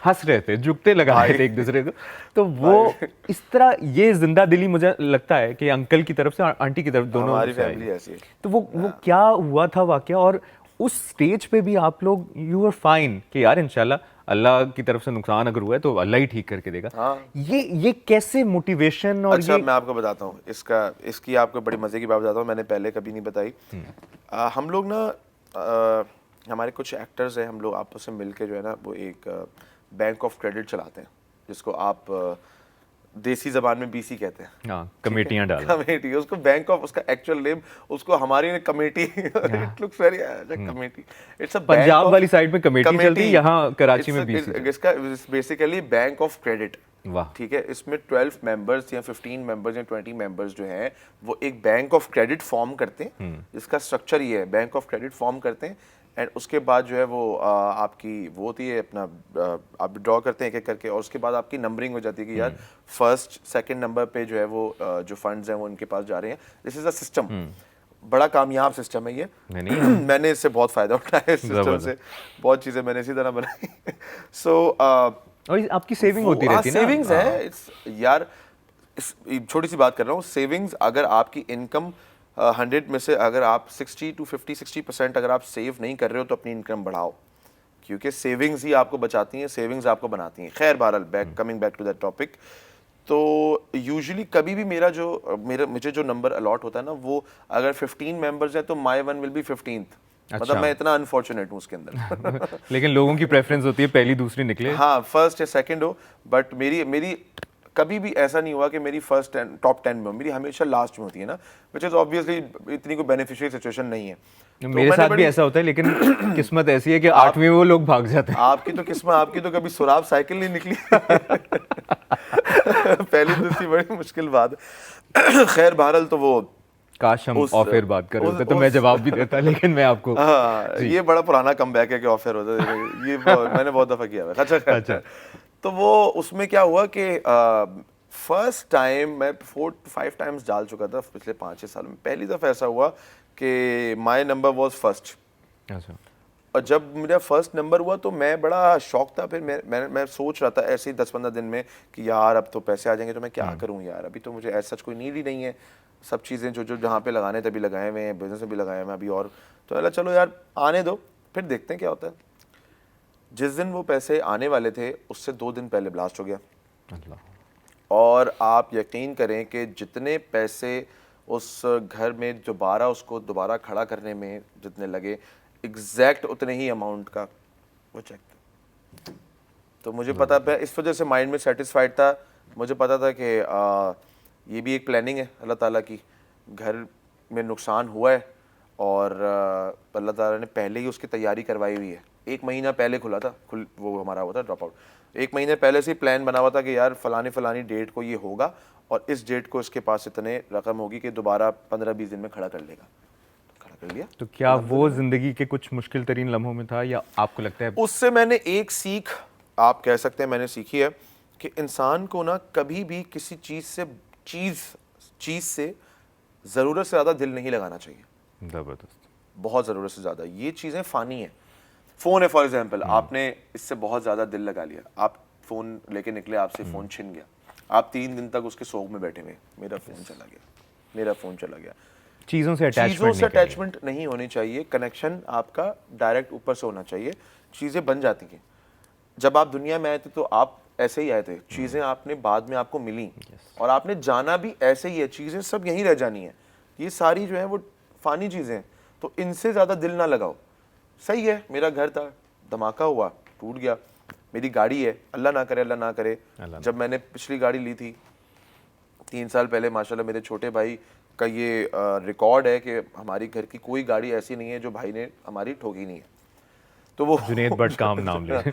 हंस रहे थे, जुगते लगा रहे थे एक दूसरे को। तो वो इस तरह ये जिंदा दिली मुझे लगता है कि अंकल की तरफ से आंटी की तरफ दोनों हमारी से आई। फैमिली ऐसी है। तो वो क्या हुआ था वाकया, और उस स्टेज पे भी आप लोग यू आर फाइन कि यार इंशाल्लाह अल्लाह की तरफ से नुकसान अगर हुआ है तो अल्लाह ही ठीक करके देगा। हाँ। ये कैसे मोटिवेशन और अच्छा, ये मैं आपको बताता हूँ इसकी आपको बड़ी मजे की बात बताता हूँ, मैंने पहले कभी नहीं बताई। हम लोग ना हमारे कुछ एक्टर्स हैं, हम लोग आपस में मिलके जो है ना वो एक बैंक ऑफ क्रेडिट चलाते हैं, जिसको आप देसी जबान में बीसी कहते हैं। हाँ, कमेटियां डालो। कमेटी, उसको बैंक ऑफ, उसका एक्चुअल नेम उसको हमारी ने committee, it looks very committee, it's a Punjab वाली साइड में कमेटी चलती है, यहाँ कराची में बीसी। इसका बेसिकली बैंक ऑफ क्रेडिट। वाह। ठीक है, इसमें 12 मेंबर्स या 15 मेंबर्स या 20 मेंबर्स जो हैं वो एक बैंक ऑफ क्रेडिट फॉर्म करते हैं। इसका स्ट्रक्चर ये है, बैंक ऑफ क्रेडिट फॉर्म करते हैं एंड उसके बाद जो है वो आपकी वो होती है अपना आप ड्रॉ करते हैं एक एक करके, और उसके बाद आपकी नंबरिंग हो जाती है कि यार फर्स्ट सेकंड नंबर पे जो है वो जो फंड्स हैं वो उनके पास जा रहे हैं। दिस इज अ सिस्टम, बड़ा कामयाब सिस्टम है ये। नहीं मैंने इससे बहुत फायदा उठाया इस सिस्टम से, बहुत चीजें मैंने इसी तरह बनाई। सो और आपकी सेविंग होती रहती है ना। सेविंग्स है यार, छोटी सी बात कर रहा हूँ। सेविंग्स अगर आपकी इनकम 100 में से अगर आप 60% अगर आप सेव नहीं कर रहे हो तो अपनी इनकम बढ़ाओ, क्योंकि सेविंग्स ही आपको बचाती हैं, सेविंग्स आपको बनाती हैं। खैर बहरहाल coming back to that topic, तो यूजुअली कभी भी मुझे जो नंबर अलॉट होता है ना, वो अगर 15 मेंबर्स हैं तो my one will be 15th। मतलब मैं इतना अनफॉर्चुनेट हूँ उसके अंदर। लेकिन लोगों की प्रेफरेंस होती है पहली दूसरी निकले। हाँ, फर्स्ट या सेकंड हो, बट मेरी कभी भी ऐसा नहीं हुआ कि मेरी फर्स्ट टॉप 10 में हो, मेरी हमेशा लास्ट में होती है ना, विच इज ऑब्वियसली इतनी कोई बेनिफिशियल सिचुएशन नहीं है। तो मेरे साथ भी ऐसा होता है, लेकिन किस्मत ऐसी है कि 8वीं में वो लोग भाग जाते हैं। आपकी तो किस्मत, आपकी तो कभी सुराब साइकिल नहीं निकली। पहली दूसरी बड़ी मुश्किल बात। खैर बहरहाल तो वो काश हम ऑफ एयर बात कर रहे होते तो मैं जवाब भी देता, लेकिन मैं आपको ये बड़ा पुराना कमबैक है कि ऑफ एयर होता है, ये मैंने बहुत दफा किया है। अच्छा, तो वो उसमें क्या हुआ कि फर्स्ट टाइम मैं 4 to 5 टाइम्स डाल चुका था पिछले 5-6 साल में। पहली दफ़ा ऐसा हुआ कि माय नंबर वाज फर्स्ट। अच्छा। और जब मेरा फर्स्ट नंबर हुआ तो मैं बड़ा शौक था। फिर मैं सोच रहा था ऐसे ही 10-15 दिन में कि यार अब तो पैसे आ जाएंगे तो मैं क्या करूं यार, अभी तो मुझे ऐसा कोई नीड ही नहीं है, सब चीज़ें जो जहाँ पे लगाने तभी लगाए हुए हैं, बिजनेस में भी लगाए हुए हैं अभी, और तो अल्लाह चलो यार आने दो, फिर देखते हैं क्या होता है। जिस दिन वो पैसे आने वाले थे उससे 2 दिन पहले ब्लास्ट हो गया। और आप यकीन करें कि जितने पैसे उस घर में दोबारा खड़ा करने में जितने लगे, एग्जैक्ट उतने ही अमाउंट का वो चेक था। तो मुझे पता था, इस वजह से माइंड में सेटिस्फाइड था। मुझे पता था कि ये भी एक प्लानिंग है अल्लाह ताला की। घर में नुकसान हुआ है और अल्लाह ताला ने पहले ही उसकी तैयारी करवाई हुई है। 1 महीना पहले खुला था, वो हमारा हुआ था ड्रॉप आउट। 1 महीने पहले से प्लान बना हुआ था कि यार फलानी डेट को ये होगा और इस डेट को इसके पास इतने रकम होगी कि दोबारा 15-20 दिन में खड़ा कर लेगा। कर लिया। तो क्या वो जिंदगी के कुछ मुश्किल तरीन लम्हों में था, या आपको लगता है उससे मैंने एक सीख आप कह सकते हैं मैंने सीखी है कि इंसान को ना कभी भी किसी चीज़ से ज़रूरत से ज़्यादा दिल नहीं लगाना चाहिए। ज़बरदस्त, बहुत ज़रूरत से ज़्यादा। ये चीज़ें फ़ानी हैं। फ़ोन है फॉर एग्जांपल, आपने इससे बहुत ज़्यादा दिल लगा लिया, आप फ़ोन लेके निकले, आपसे फ़ोन छिन गया, आप 3 दिन तक उसके शौक में बैठे हुए, मेरा फ़ोन चला गया। चीज़ों से अटैचमेंट नहीं होनी चाहिए। कनेक्शन आपका डायरेक्ट ऊपर से होना चाहिए। चीज़ें बन जाती हैं। जब आप दुनिया में आए थे तो आप ऐसे ही आए थे, चीज़ें आपने बाद में आपको मिली और आपने जाना भी ऐसे ही है। चीज़ें सब यहीं रह जानी है। ये सारी जो है वो फ़ानी चीज़ें, तो इनसे ज़्यादा दिल ना लगाओ। सही है, मेरा घर था, धमाका हुआ, टूट गया। मेरी गाड़ी है, अल्लाह ना करे, जब मैंने पिछली गाड़ी ली थी 3 साल पहले, माशाल्लाह मेरे छोटे भाई का ये रिकॉर्ड है कि हमारी घर की कोई गाड़ी ऐसी नहीं है जो भाई ने हमारी ठोकी नहीं है। तो वो जुनैद भट्ट का हम नाम ले।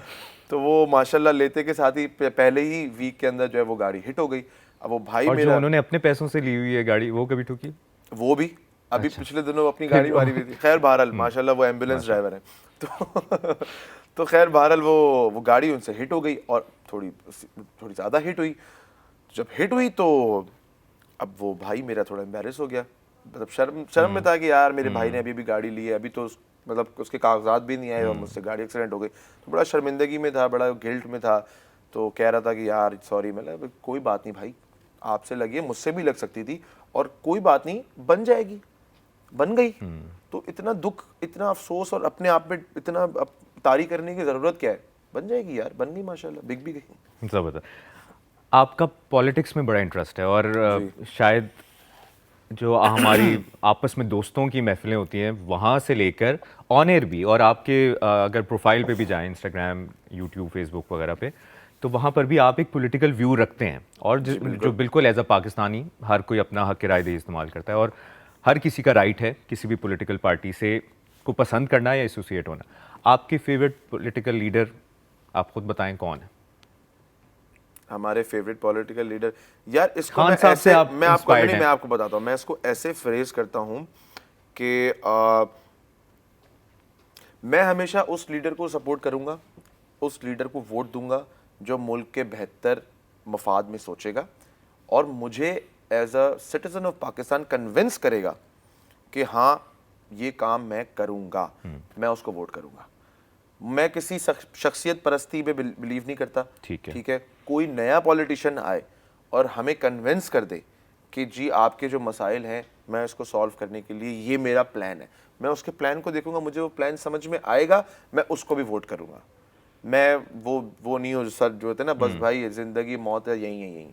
तो वो माशाल्लाह लेते के साथ ही पहले ही वीक के अंदर जो है वो गाड़ी हिट हो गई। अब वो भाई और जो मेरा, उन्होंने अपने पैसों से ली हुई है गाड़ी, वो कभी ठुकी? वो भी अभी पिछले दिनों अपनी गाड़ी मारी हुई थी। खैर बहरहाल माशाल्लाह वो एम्बुलेंस ड्राइवर है तो तो खैर बहरहाल वो गाड़ी उनसे हिट हो गई और थोड़ी ज़्यादा हिट हुई। जब हिट हुई तो अब वो भाई मेरा थोड़ा एम्बैरेस हो गया, मतलब शर्म में था कि यार मेरे भाई ने अभी भी गाड़ी ली है, अभी तो मतलब उसके कागजात भी नहीं आए और मुझसे गाड़ी एक्सीडेंट हो गई। तो बड़ा शर्मिंदगी में था, बड़ा गिल्ट में था। तो कह रहा था कि यार सॉरी। मतलब कोई बात नहीं भाई, आपसे लगी है, मुझसे भी लग सकती थी और कोई बात नहीं, बन जाएगी, बन गई। तो इतना दुख, इतना अफसोस और अपने आप में इतना तारी करने की ज़रूरत क्या है, बन जाएगी यार, बन गई माशाल्लाह, बिक भी गई। ज़बरदस्त। आपका पॉलिटिक्स में बड़ा इंटरेस्ट है और शायद जो हमारी आपस में दोस्तों की महफिलें होती हैं वहाँ से लेकर ऑन एयर भी, और आपके अगर प्रोफाइल पे भी जाएं, इंस्टाग्राम, यूट्यूब, फेसबुक वगैरह पे, तो वहाँ पर भी आप एक पॉलिटिकल व्यू रखते हैं और जो बिल्कुल एज अ पाकिस्तानी हर कोई अपना हक राय दे इस्तेमाल करता है और हर किसी का राइट है किसी भी पॉलिटिकल पार्टी से को पसंद करना या एसोसिएट होना। आपके फेवरेट पॉलिटिकल लीडर आप खुद बताएं कौन है? हमारे फेवरेट पॉलिटिकल लीडर, यार इसको खान मैं साहब से ऐसे आप मैं आपको inspired नहीं, हैं? मैं आपको बताता हूँ, मैं इसको ऐसे फ्रेज करता हूँ कि मैं हमेशा उस लीडर को सपोर्ट करूंगा, उस लीडर को वोट दूंगा जो मुल्क के बेहतर मफाद में सोचेगा और मुझे as a citizen of Pakistan convince करेगा कि हाँ ये काम मैं करूंगा, मैं उसको वोट करूंगा। मैं किसी शख्सियत परस्ती में बिलीव नहीं करता। ठीक है, कोई नया पॉलिटिशियन आए और हमें कन्विंस कर दे कि जी आपके जो मसाइल हैं मैं इसको सॉल्व करने के लिए ये मेरा प्लान है, मैं उसके प्लान को देखूंगा, मुझे वो प्लान समझ में आएगा, मैं उसको भी वोट करूंगा। मैं वो नहीं हो सर जो होते हैं ना, बस भाई जिंदगी मौत है, यही है।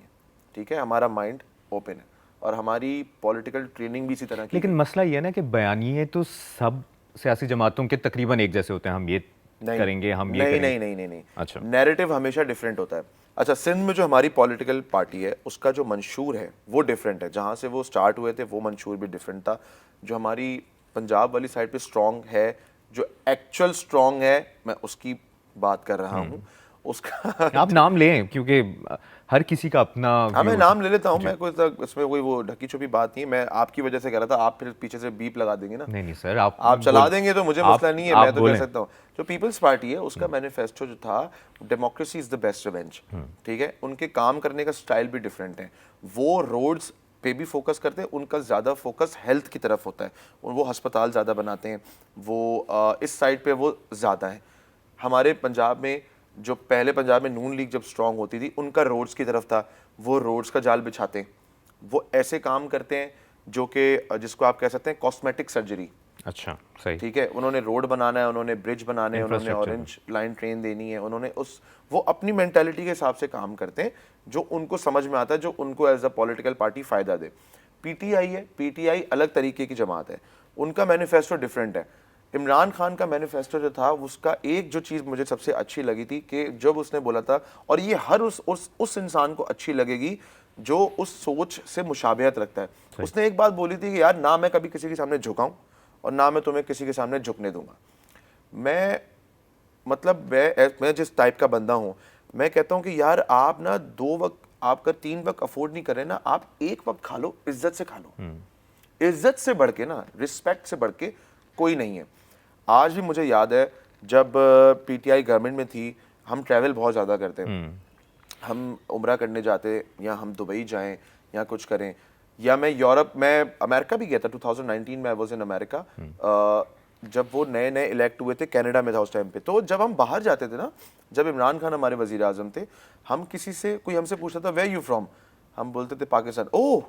ठीक है, हमारा माइंड ओपन है और हमारी पॉलिटिकल ट्रेनिंग भी इसी तरह की। लेकिन मसला ये है ना कि बयानिए तो सब सियासी जमातों के तकरीबन एक जैसे होते हैं, हम ये करेंगे, हम ये करेंगे। नहीं। अच्छा, नैरेटिव हमेशा डिफरेंट होता है। अच्छा, सिंध में जो हमारी पॉलिटिकल पार्टी है उसका जो मंशूर है वो डिफरेंट है, जहाँ से वो स्टार्ट हुए थे वो मंशूर भी डिफरेंट था। जो हमारी पंजाब वाली साइड पे स्ट्रॉन्ग है, जो एक्चुअल स्ट्रॉन्ग है, मैं उसकी बात कर रहा हूँ। उसका आप नाम लें क्योंकि हर किसी का अपना हाँ मैं व्यू नाम ले लेता हूँ, मैं कोई इसमें कोई वो ढकी छुपी बात नहीं है। मैं आपकी वजह से कह रहा था, आप फिर पीछे से बीप लगा देंगे ना। नहीं सर, आप चला देंगे तो मुझे मसला नहीं है, मैं तो कह बोलें। सकता हूँ। जो पीपल्स पार्टी है उसका मैनिफेस्टो जो था, democracy is the best revenge. ठीक है, उनके काम करने का स्टाइल भी डिफरेंट है। वो रोड्स पे भी फोकस करते हैं, उनका ज़्यादा फोकस हेल्थ की तरफ होता है, वो अस्पताल ज़्यादा बनाते हैं, वो इस साइड पे वो ज़्यादा है। हमारे पंजाब में जो पहले पंजाब में नून लीग जब स्ट्रांग होती थी, उनका रोड्स की तरफ था, वो रोड्स का जाल बिछाते हैं, वो ऐसे काम करते हैं जो कि जिसको आप कह सकते हैं कॉस्मेटिक सर्जरी। अच्छा, सही। ठीक है, उन्होंने रोड बनाना है, उन्होंने ब्रिज बनाने हैं, उन्होंने ऑरेंज लाइन ट्रेन देनी है, उन्होंने वो अपनी मेंटालिटी के हिसाब से काम करते हैं जो उनको समझ में आता है, जो उनको एज अ पॉलिटिकल पार्टी फायदा दे। पीटीआई है, पीटीआई अलग तरीके की जमात है, उनका मैनिफेस्टो डिफरेंट है। इमरान खान का मैनिफेस्टो जो था, उसका एक जो चीज़ मुझे सबसे अच्छी लगी थी कि जब उसने बोला था, और ये हर उस इंसान को अच्छी लगेगी जो उस सोच से मुशाबहत रखता है, उसने एक बात बोली थी कि यार ना मैं कभी किसी के सामने झुकाऊं और ना मैं तुम्हें किसी के सामने झुकने दूंगा। मैं मतलब मैं जिस टाइप का बंदा हूं, मैं कहता हूं कि यार आप ना 2 वक्त, आप कर 3 वक्त अफोर्ड नहीं कर रहे ना, आप 1 वक्त खा लो, इज्जत से खा लो। इज्जत से बढ़ के ना, रिस्पेक्ट से बढ़ के कोई नहीं है। आज भी मुझे याद है जब पीटीआई गवर्नमेंट में थी, हम ट्रैवल बहुत ज़्यादा करते हैं, हम उम्रा करने जाते, या हम दुबई जाएं या कुछ करें, या मैं यूरोप, मैं अमेरिका भी गया था 2019 में, आई वाज इन अमेरिका। जब वो नए नए इलेक्ट हुए थे, कनाडा में था उस टाइम पे, तो जब हम बाहर जाते थे ना, जब इमरान खान हमारे वजीर आजम थे, हम किसी से, कोई हमसे पूछता था वेयर यू फ्रॉम, हम बोलते थे Pakistan. Oh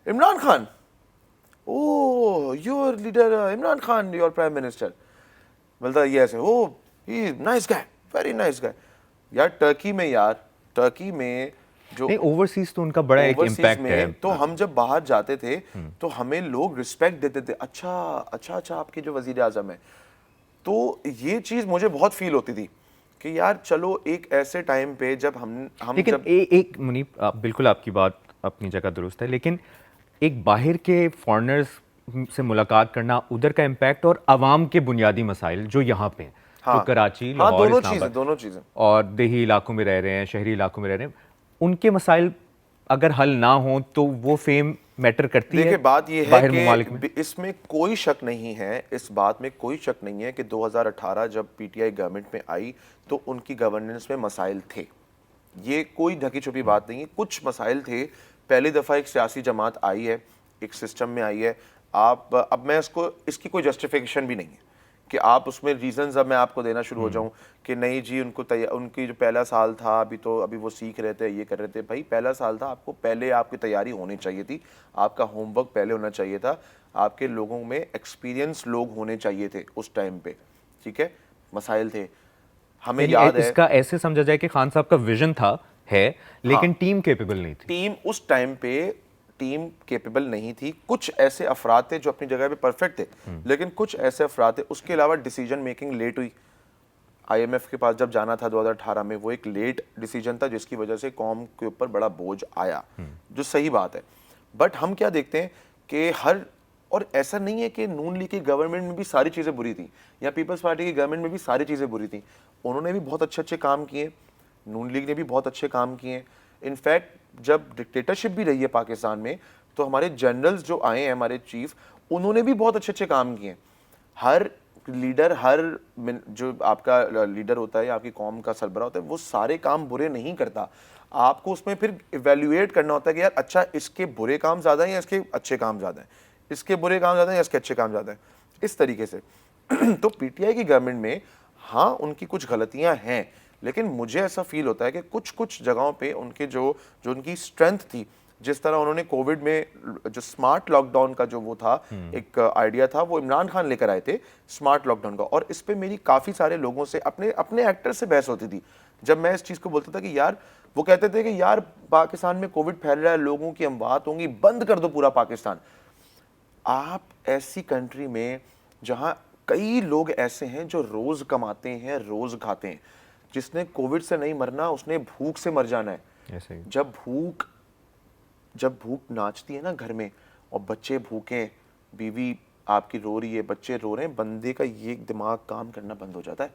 Imran Khan, oh your leader Imran Khan, your prime minister. बोलता yes, oh he nice guy, very nice guy. यार टर्की में जो नहीं, ओवरसीज तो उनका बड़ा एक इम्पैक्ट है। तो हम जब बाहर जाते थे तो हमें लोग रिस्पेक्ट देते थे, अच्छा आपके जो वजीर आजम है। तो ये चीज़ मुझे बहुत फील होती थी कि यार चलो एक ऐसे टाइम पे जब हम लेकिन जब एक मुनीब, बिल्कुल आपकी बात अपनी जगह दुरुस्त है, लेकिन एक बाहर के फॉरेनर्स से मुलाकात करना, उधर का इम्पैक्ट और आवाम के बुनियादी मसाइल जो यहाँ पे हैं, जो कराची, हाँ, लाहौर, दोनों इस्लामाबाद चीज़ें, दोनों चीज़ें। और देही इलाकों में रह रहे हैं, शहरी इलाकों में रह रहे हैं, उनके मसाइल अगर हल ना हो तो वो फेम मैटर करती है देखिए बात ये है बाहर ममालिक में? कि इसमें कोई शक नहीं है, इस बात में कोई शक नहीं है कि 2018 जब पीटीआई गवर्नमेंट में आई तो उनकी गवर्नेंस में मसाइल थे। ये कोई ढकी छुपी बात नहीं है, कुछ मसाइल थे। पहली दफ़ा एक सियासी जमात आई है, एक सिस्टम में आई है। आप अब मैं इसकी कोई जस्टिफिकेशन भी नहीं है कि आप उसमें रीजंस अब मैं आपको देना शुरू हो जाऊं कि नहीं जी उनकी जो पहला साल था, अभी वो सीख रहे थे, ये कर रहे थे। भाई पहला साल था, आपको पहले आपकी तैयारी होनी चाहिए थी, आपका होमवर्क पहले होना चाहिए था, आपके लोगों में एक्सपीरियंस लोग होने चाहिए थे उस टाइम पे, ठीक है। मसाइल थे, हमें याद है। इसका ऐसे समझा जाए कि खान साहब का विजन था है, लेकिन हाँ, टीम कैपेबल नहीं थी। टीम उस टाइम पे टीम कैपेबल नहीं थी। कुछ ऐसे अफराद थे जो अपनी जगह पे परफेक्ट थे, लेकिन कुछ ऐसे अफराद थे। उसके अलावा डिसीजन मेकिंग लेट हुई। आईएमएफ के पास जब जाना था 2018 में, वो एक लेट डिसीजन था जिसकी वजह से कौम के ऊपर बड़ा बोझ आया, जो सही बात है। बट हम क्या देखते हैं कि और ऐसा नहीं है कि नून लीग की गवर्नमेंट में भी सारी चीज़ें बुरी थी या पीपल्स पार्टी की गवर्नमेंट में भी सारी चीज़ें बुरी थी। उन्होंने भी बहुत अच्छे अच्छे काम किए, नून लीग ने भी बहुत अच्छे काम किए। इनफैक्ट जब डिक्टेटरशिप भी रही है पाकिस्तान में, तो हमारे जनरल्स जो आए हैं, हमारे चीफ, उन्होंने भी बहुत अच्छे अच्छे काम किए। हर लीडर, जो आपका लीडर होता है या आपकी कौम का सरबराह होता है, वो सारे काम बुरे नहीं करता। आपको उसमें फिर इवेल्युएट करना होता है कि यार अच्छा इसके बुरे काम ज़्यादा हैं या इसके अच्छे काम ज़्यादा हैं, इसके बुरे काम ज़्यादा हैं या इसके अच्छे काम ज़्यादा हैं, इस तरीके से। तो पीटीआई की गवर्नमेंट में हाँ उनकी कुछ गलतियां हैं, लेकिन मुझे ऐसा फील होता है कि कुछ कुछ जगहों पे उनके जो उनकी स्ट्रेंथ थी, जिस तरह उन्होंने कोविड में जो स्मार्ट लॉकडाउन का जो वो था, एक आइडिया था, वो इमरान खान लेकर आए थे स्मार्ट लॉकडाउन का। और इस पे मेरी काफ़ी सारे लोगों से, अपने एक्टर से बहस होती थी जब मैं इस चीज़ को बोलता था कि यार, वो कहते थे कि यार पाकिस्तान में कोविड फैल रहा है, लोगों की अमवात होंगी, बंद कर दो पूरा पाकिस्तान। आप ऐसी कंट्री में जहाँ कई लोग ऐसे हैं जो रोज़ कमाते हैं, रोज़ खाते हैं, जिसने कोविड से नहीं मरना, उसने भूख से मर जाना है। ऐसे ही। जब भूख नाचती है ना घर में, और बच्चे भूखे, बीवी आपकी रो रही है, बच्चे रो रहे हैं, बंदे का ये दिमाग काम करना बंद हो जाता है।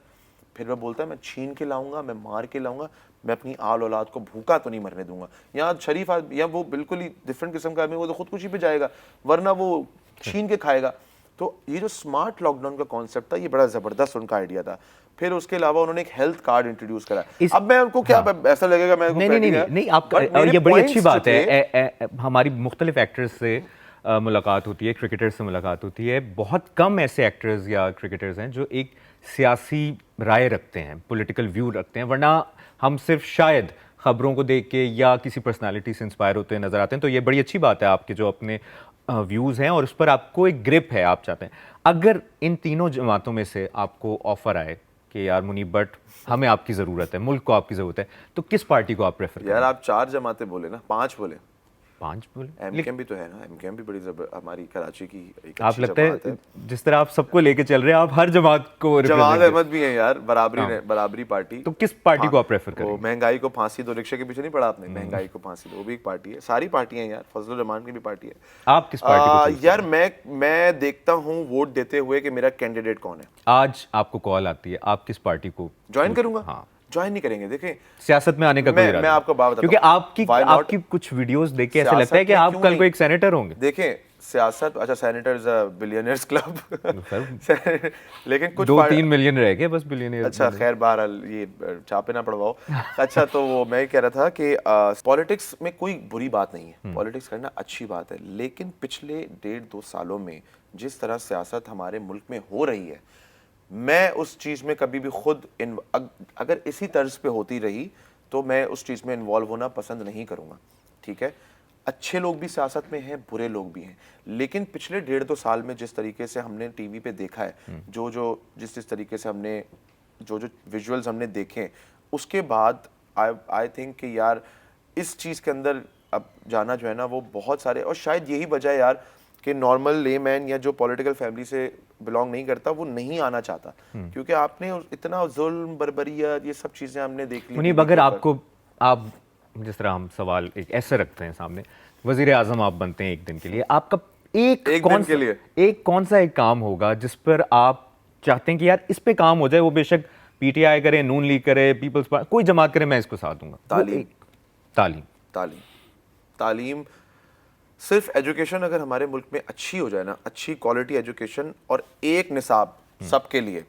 फिर वह बोलता है मैं छीन के लाऊंगा, मैं मार के लाऊंगा, मैं अपनी आल औलाद को भूखा तो नहीं मरने दूंगा। यहाँ शरीफ या वो बिल्कुल ही डिफरेंट किस्म का आदमी, वो तो खुदकुशी पे जाएगा, वरना वो छीन के खाएगा। तो ये जो स्मार्ट लॉकडाउन का कॉन्सेप्ट था, ये बड़ा ज़बरदस्त उनका आइडिया था। फिर उसके अलावा उन्होंने एक हेल्थ कार्ड इंट्रोड्यूस करा। अब मैं उनको क्या, ऐसा लगेगा मैं नहीं, आपका ये बड़ी अच्छी बात है। हमारी मुख्तलिफ एक्टर्स से मुलाकात होती है, क्रिकेटर्स से मुलाकात होती है। बहुत कम ऐसे एक्टर्स या क्रिकेटर्स हैं जो एक सियासी राय रखते हैं, पॉलिटिकल व्यू रखते हैं, वरना हम सिर्फ शायद खबरों को देख के या किसी पर्सनालिटी से इंस्पायर होते हैं नजर आते हैं। तो ये बड़ी अच्छी बात है आपके जो अपने व्यूज़ हैं और उस पर आपको एक ग्रिप है, आप चाहते हैं। अगर इन तीनों जमातों में से आपको ऑफर आए कि यार मुनीब भट्ट, हमें आपकी ज़रूरत है, मुल्क को आपकी ज़रूरत है, तो किस पार्टी को आप प्रेफर करें? यार आप 4 जमातें बोले ना, 5 बोले। 5 बोले? एमकेएम भी तो है ना, एमकेएम भी बड़ी हमारी कराची की एक आप अच्छी लगता जमात है जिस तरह आप सबको लेके चल रहे हैं, आप हर जमात को जवाद represent अहमद भी है यार, बराबरी पार्टी। तो किस पार्टी को आप प्रेफर करें? वो महंगाई को फांसी दो, रिक्शे के पीछे नहीं पड़ा आपने, महंगाई को फांसी दो, वो भी एक पार्टी है। सारी पार्टियां हैं यार, फजलुर रहमान की भी पार्टी है। आप किस पार्टी को choose यार मैं देखता हूँ वोट देते हुए कि मेरा कैंडिडेट कौन है। आज आपको कॉल आती है, आप किस पार्टी को ज्वाइन करूंगा? हाँ, ज्वाइन नहीं करेंगे। देखें, सियासत में आने का कोई इरादा मैं आपको बात बताता क्योंकि हूं। आपकी कुछ वीडियोस देख के ऐसा लगता है कि आप कल को एक सेनेटर होंगे। देखें सियासत, अच्छा सेनेटर्स बिलियनियर्स क्लब लेकिन कुछ 2-3 मिलियन रह गए बस बिलियनियर। अच्छा खैर, बहरहाल ये चापे ना पड़वाओ। अच्छा, तो वो मैं कह रहा था कि पॉलिटिक्स में कोई बुरी बात नहीं है, पॉलिटिक्स करना अच्छी बात है, लेकिन पिछले 1.5-2 सालों में जिस तरह सियासत हमारे मुल्क में हो रही है, मैं उस चीज़ में कभी भी खुद अगर इसी तर्ज पे होती रही तो मैं उस चीज़ में इन्वॉल्व होना पसंद नहीं करूँगा। ठीक है, अच्छे लोग भी सियासत में हैं, बुरे लोग भी हैं, लेकिन पिछले 1.5-2 साल में जिस तरीके से हमने टीवी पे देखा है, जिस तरीके से हमने जो विजुअल्स हमने देखे, उसके बाद आई थिंक कि यार इस चीज़ के अंदर अब जाना जो है ना, वो बहुत सारे, और शायद यही वजह है यार कि नॉर्मल लेमैन या जो पॉलिटिकल फैमिली से बिलोंग नहीं करता, वो नहीं आना चाहता, क्योंकि आपने इतना जुल्म, बर्बरियत, ये सब चीज़ें हमने देख ली। मुनीब, अगर आप जिस तरह हम सवाल एक ऐसे रखते हैं सामने, वजीर आजम आप बनते हैं एक दिन के लिए, आपका एक कौन सा एक काम होगा जिस पर आप चाहते हैं कि यार इस पे काम हो जाए, वो बेशक पीटीआई करे, नून लीग करे, पीपल्स पार्टी, कोई जमात करे, मैं इसको साथ दूंगा? तालीम। तालीम। तालीम। तालीम। सिर्फ एजुकेशन अगर हमारे मुल्क में अच्छी हो जाए ना, अच्छी क्वालिटी एजुकेशन और एक निसाब सबके लिए,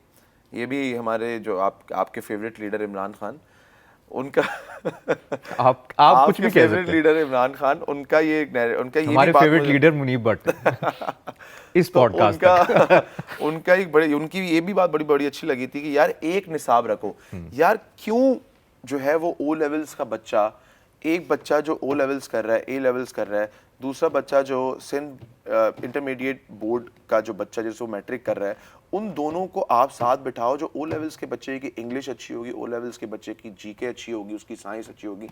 ये भी हमारे जो आपके फेवरेट लीडर इमरान खान, उनका आप कुछ भी कह फेवरेट सकते हैं। लीडर इमरान खान, उनका ये हमारे फेवरेट लीडर मुनीब भट्ट इस तो पॉडकास्ट तक। उनका एक बड़े, उनकी ये भी बात बड़ी बड़ी अच्छी लगी थी कि यार एक निसाब रखो। यार क्यों जो है वो ओ लेवल्स का बच्चा, एक बच्चा जो ओ लेवल्स कर रहा है, ए लेवल्स कर रहा है, दूसरा बच्चा जो सिंध इंटरमीडिएट बोर्ड का जो बच्चा जिसको मैट्रिक कर रहा है, उन दोनों को आप साथ बिठाओ। जो ओ लेवल्स के बच्चे की इंग्लिश अच्छी होगी, ओ लेवल्स के बच्चे की जीके अच्छी होगी, उसकी साइंस अच्छी होगी।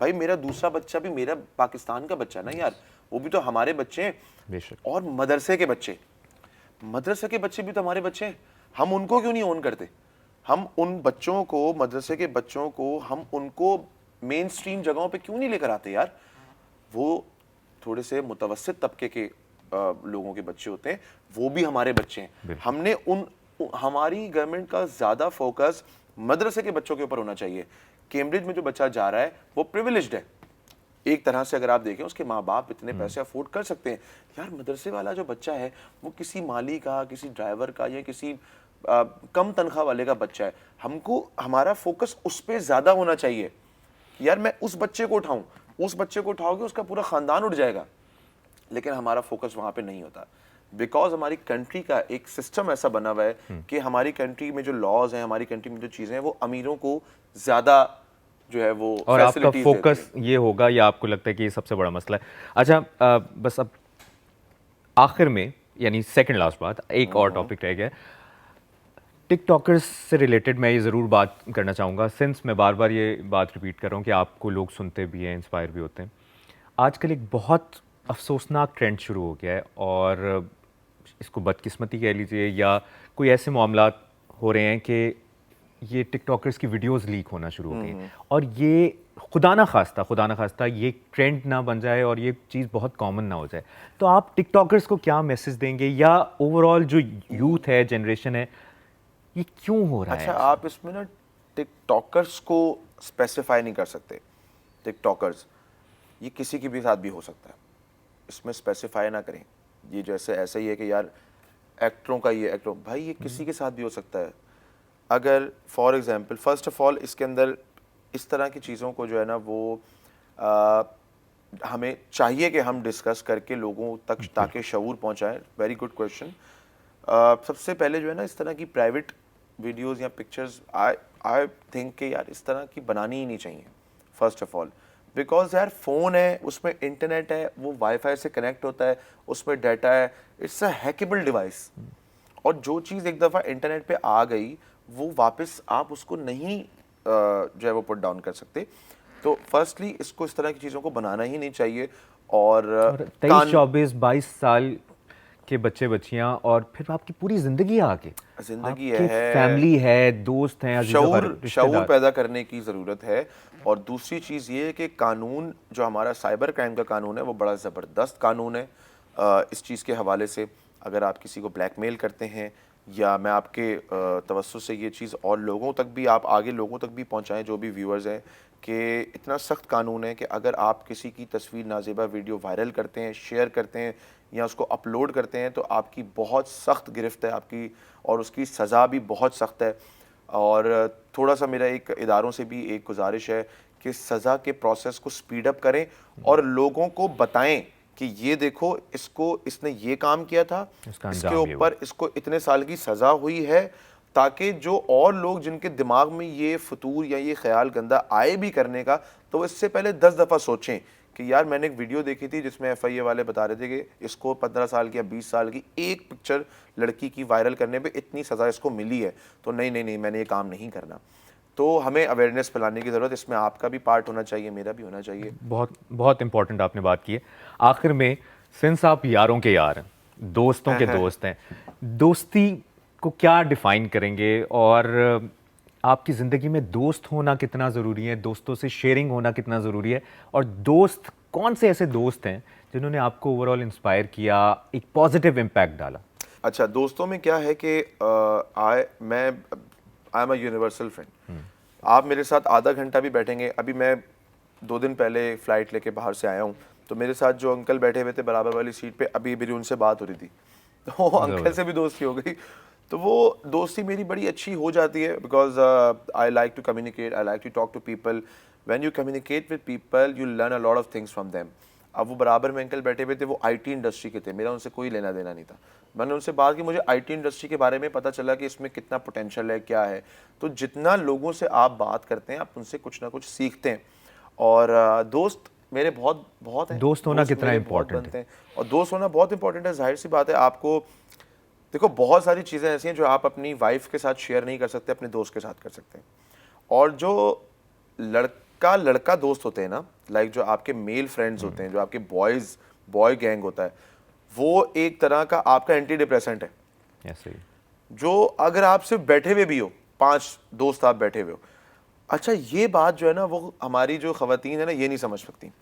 भाई मेरा दूसरा बच्चा भी मेरा पाकिस्तान का बच्चा ना यार, वो भी तो हमारे बच्चे हैं। बेशक। और मदरसे के बच्चे भी तो हमारे बच्चे हैं। हम उनको क्यों नहीं ओन करते? हम उन बच्चों को, मदरसे के बच्चों को, हम उनको मेन स्ट्रीम जगहों पे क्यों नहीं लेकर आते यार? वो थोड़े से मुतवस्सित तबके के लोगों के बच्चे होते हैं, वो भी हमारे बच्चे हैं। हमने हमारी गवर्नमेंट का ज्यादा फोकस मदरसे के बच्चों के ऊपर होना चाहिए। कैम्ब्रिज में जो बच्चा जा रहा है वो प्रिविलेज्ड है एक तरह से, अगर आप देखें उसके माँ बाप इतने पैसे अफोर्ड कर सकते हैं। यार मदरसे वाला जो बच्चा है वो किसी माली का, किसी ड्राइवर का या किसी कम तनख्वाह वाले का बच्चा है। हमको हमारा फोकस उस पर ज्यादा होना चाहिए कि यार मैं उस बच्चे को उठाऊं। उस बच्चे को उठाओगे उसका पूरा खानदान उठ जाएगा, लेकिन हमारा फोकस वहां पे नहीं होता। बिकॉज हमारी कंट्री का एक सिस्टम ऐसा बना हुआ है कि हमारी कंट्री में जो लॉज हैं, हमारी कंट्री में जो चीजें हैं, वो अमीरों को ज्यादा जो है वो और आपका facilities फोकस देते हैं। ये होगा, या आपको लगता है कि ये सबसे बड़ा मसला है? अच्छा, बस अब आखिर में, यानी सेकंड लास्ट बात, एक और टॉपिक रह गया। टिकटॉकर्स से रिलेटेड मैं ये ज़रूर बात करना चाहूँगा, सिंस मैं बार बार ये बात रिपीट कर रहा हूँ कि आपको लोग सुनते भी हैं, इंस्पायर भी होते हैं। आजकल एक बहुत अफसोसनाक ट्रेंड शुरू हो गया है, और इसको बदकिस्मती कह लीजिए, या कोई ऐसे मामलात हो रहे हैं कि ये टिकटॉकर्स की वीडियोस लीक होना शुरू हो गई हैं, और ये खुदा ना खास्ता ये ट्रेंड ना बन जाए और ये चीज़ बहुत कॉमन ना हो जाए। तो आप टिकटॉकर्स को क्या मैसेज देंगे, या ओवरऑल जो यूथ है, जनरेशन है, ये क्यों हो रहा अच्छा, है? आप इसमें ना टिकटॉकर्स को स्पेसिफाई नहीं कर सकते। टिकटॉकर्स ये किसी के भी साथ भी हो सकता है, इसमें स्पेसिफाई ना करें। ये जैसे ऐसा ही है कि यार एक्टरों का ये एक्टर, भाई ये किसी के साथ भी हो सकता है। अगर for example, first of all इसके अंदर इस तरह की चीज़ों को जो है ना वो हमें चाहिए कि हम डिस्कस करके लोगों तक ताकि शऊर पहुंचाएं। Very good question. सबसे पहले जो है ना इस तरह की प्राइवेट वीडियोस या पिक्चर्स आई थिंक कि यार इस तरह की बनानी ही नहीं चाहिए फर्स्ट ऑफ ऑल। बिकॉज यार फ़ोन है, उसमें इंटरनेट है, वो वाईफाई से कनेक्ट होता है, उसमें डाटा है, इट्स अ हैकेबल डिवाइस। और जो चीज़ एक दफ़ा इंटरनेट पे आ गई वो वापस आप उसको नहीं जो है वो पुट डाउन कर सकते। तो फर्स्टली इसको इस तरह की चीज़ों को बनाना ही नहीं चाहिए। और 23, 24, 22 साल के बच्चे बच्चियां, और फिर आपकी पूरी जिंदगी है आगे, जिंदगी आपकी है, फैमिली है, दोस्त हैं, शऊर पैदा करने की ज़रूरत है। और दूसरी चीज़ ये है कि कानून जो हमारा साइबर क्राइम का कानून है वो बड़ा ज़बरदस्त कानून है। इस चीज़ के हवाले से अगर आप किसी को ब्लैकमेल करते हैं, या मैं आपके तवज्जुह से ये चीज़ और लोगों तक भी, आप आगे लोगों तक भी पहुंचाएं जो भी व्यूअर्स हैं, कि इतना सख्त कानून है कि अगर आप किसी की तस्वीर नाजेबा वीडियो वायरल करते हैं, शेयर करते हैं या उसको अपलोड करते हैं, तो आपकी बहुत सख्त गिरफ्त है आपकी, और उसकी सज़ा भी बहुत सख्त है। और थोड़ा सा मेरा एक इदारों से भी एक गुजारिश है कि सज़ा के प्रोसेस को स्पीड अप करें और लोगों को बताएं कि ये देखो इसने ये काम किया था, इसके ऊपर इसको इतने साल की सज़ा हुई है, ताकि जो और लोग जिनके दिमाग में ये फतूर या ये ख्याल गंदा आए भी करने का, तो वो इससे पहले 10 दफ़ा सोचें कि यार मैंने एक वीडियो देखी थी जिसमें FIA वाले बता रहे थे कि इसको 15 साल की या 20 साल की एक पिक्चर लड़की की वायरल करने पे इतनी सज़ा इसको मिली है, तो नहीं मैंने ये काम नहीं करना। तो हमें अवेयरनेस फैलाने की ज़रूरत, इसमें आपका भी पार्ट होना चाहिए, मेरा भी होना चाहिए। बहुत बहुत इंपॉर्टेंट आपने बात की है। आखिर में, सिंस आप यारों के यार हैं, दोस्तों के दोस्त हैं, दोस्ती को क्या डिफाइन करेंगे, और आपकी ज़िंदगी में दोस्त होना कितना ज़रूरी है, दोस्तों से शेयरिंग होना कितना ज़रूरी है, और दोस्त कौन से ऐसे दोस्त हैं जिन्होंने आपको ओवरऑल इंस्पायर किया, एक पॉजिटिव इम्पैक्ट डाला? अच्छा, दोस्तों में क्या है कि I am a universal friend. आप मेरे साथ आधा घंटा भी बैठेंगे, अभी मैं 2 दिन पहले फ़्लाइट लेके बाहर से आया हूँ, तो मेरे साथ जो अंकल बैठे हुए थे बराबर वाली सीट पे, अभी मेरी उनसे बात हो रही थी, तो अंकल से भी दोस्ती हो गई। तो वो दोस्ती मेरी बड़ी अच्छी हो जाती है, because I like to communicate, I like to talk to people. When you communicate with people you learn a lot of things from them. अब वो बराबर में अंकल बैठे हुए थे, वो आईटी इंडस्ट्री के थे, मेरा उनसे कोई लेना देना नहीं था। मैंने उनसे बात की, मुझे आईटी इंडस्ट्री के बारे में पता चला कि इसमें कितना पोटेंशियल है, क्या है। तो जितना लोगों से आप बात करते हैं, आप उनसे कुछ ना कुछ सीखते हैं। और दोस्त मेरे बहुत बहुत हैं। दोस्त होना कितना मेरे बहुत important बनते हैं, और दोस्त होना बहुत इंपॉर्टेंट है। जाहिर सी बात है, आपको देखो बहुत सारी चीज़ें ऐसी हैं जो आप अपनी वाइफ के साथ शेयर नहीं कर सकते, अपने दोस्त के साथ कर सकते हैं। और जो लड़का लड़का दोस्त होते हैं ना, लाइक जो आपके मेल फ्रेंड्स होते हैं, जो आपके बॉय गैंग होता है, वो एक तरह का आपका एंटी डिप्रेसेंट है। ऐसे ही जो अगर आप सिर्फ बैठे हुए भी हो, 5 दोस्त आप बैठे हुए हो, अच्छा ये बात जो है ना, वो हमारी जो खवातीन है ना, ये नहीं समझ सकती।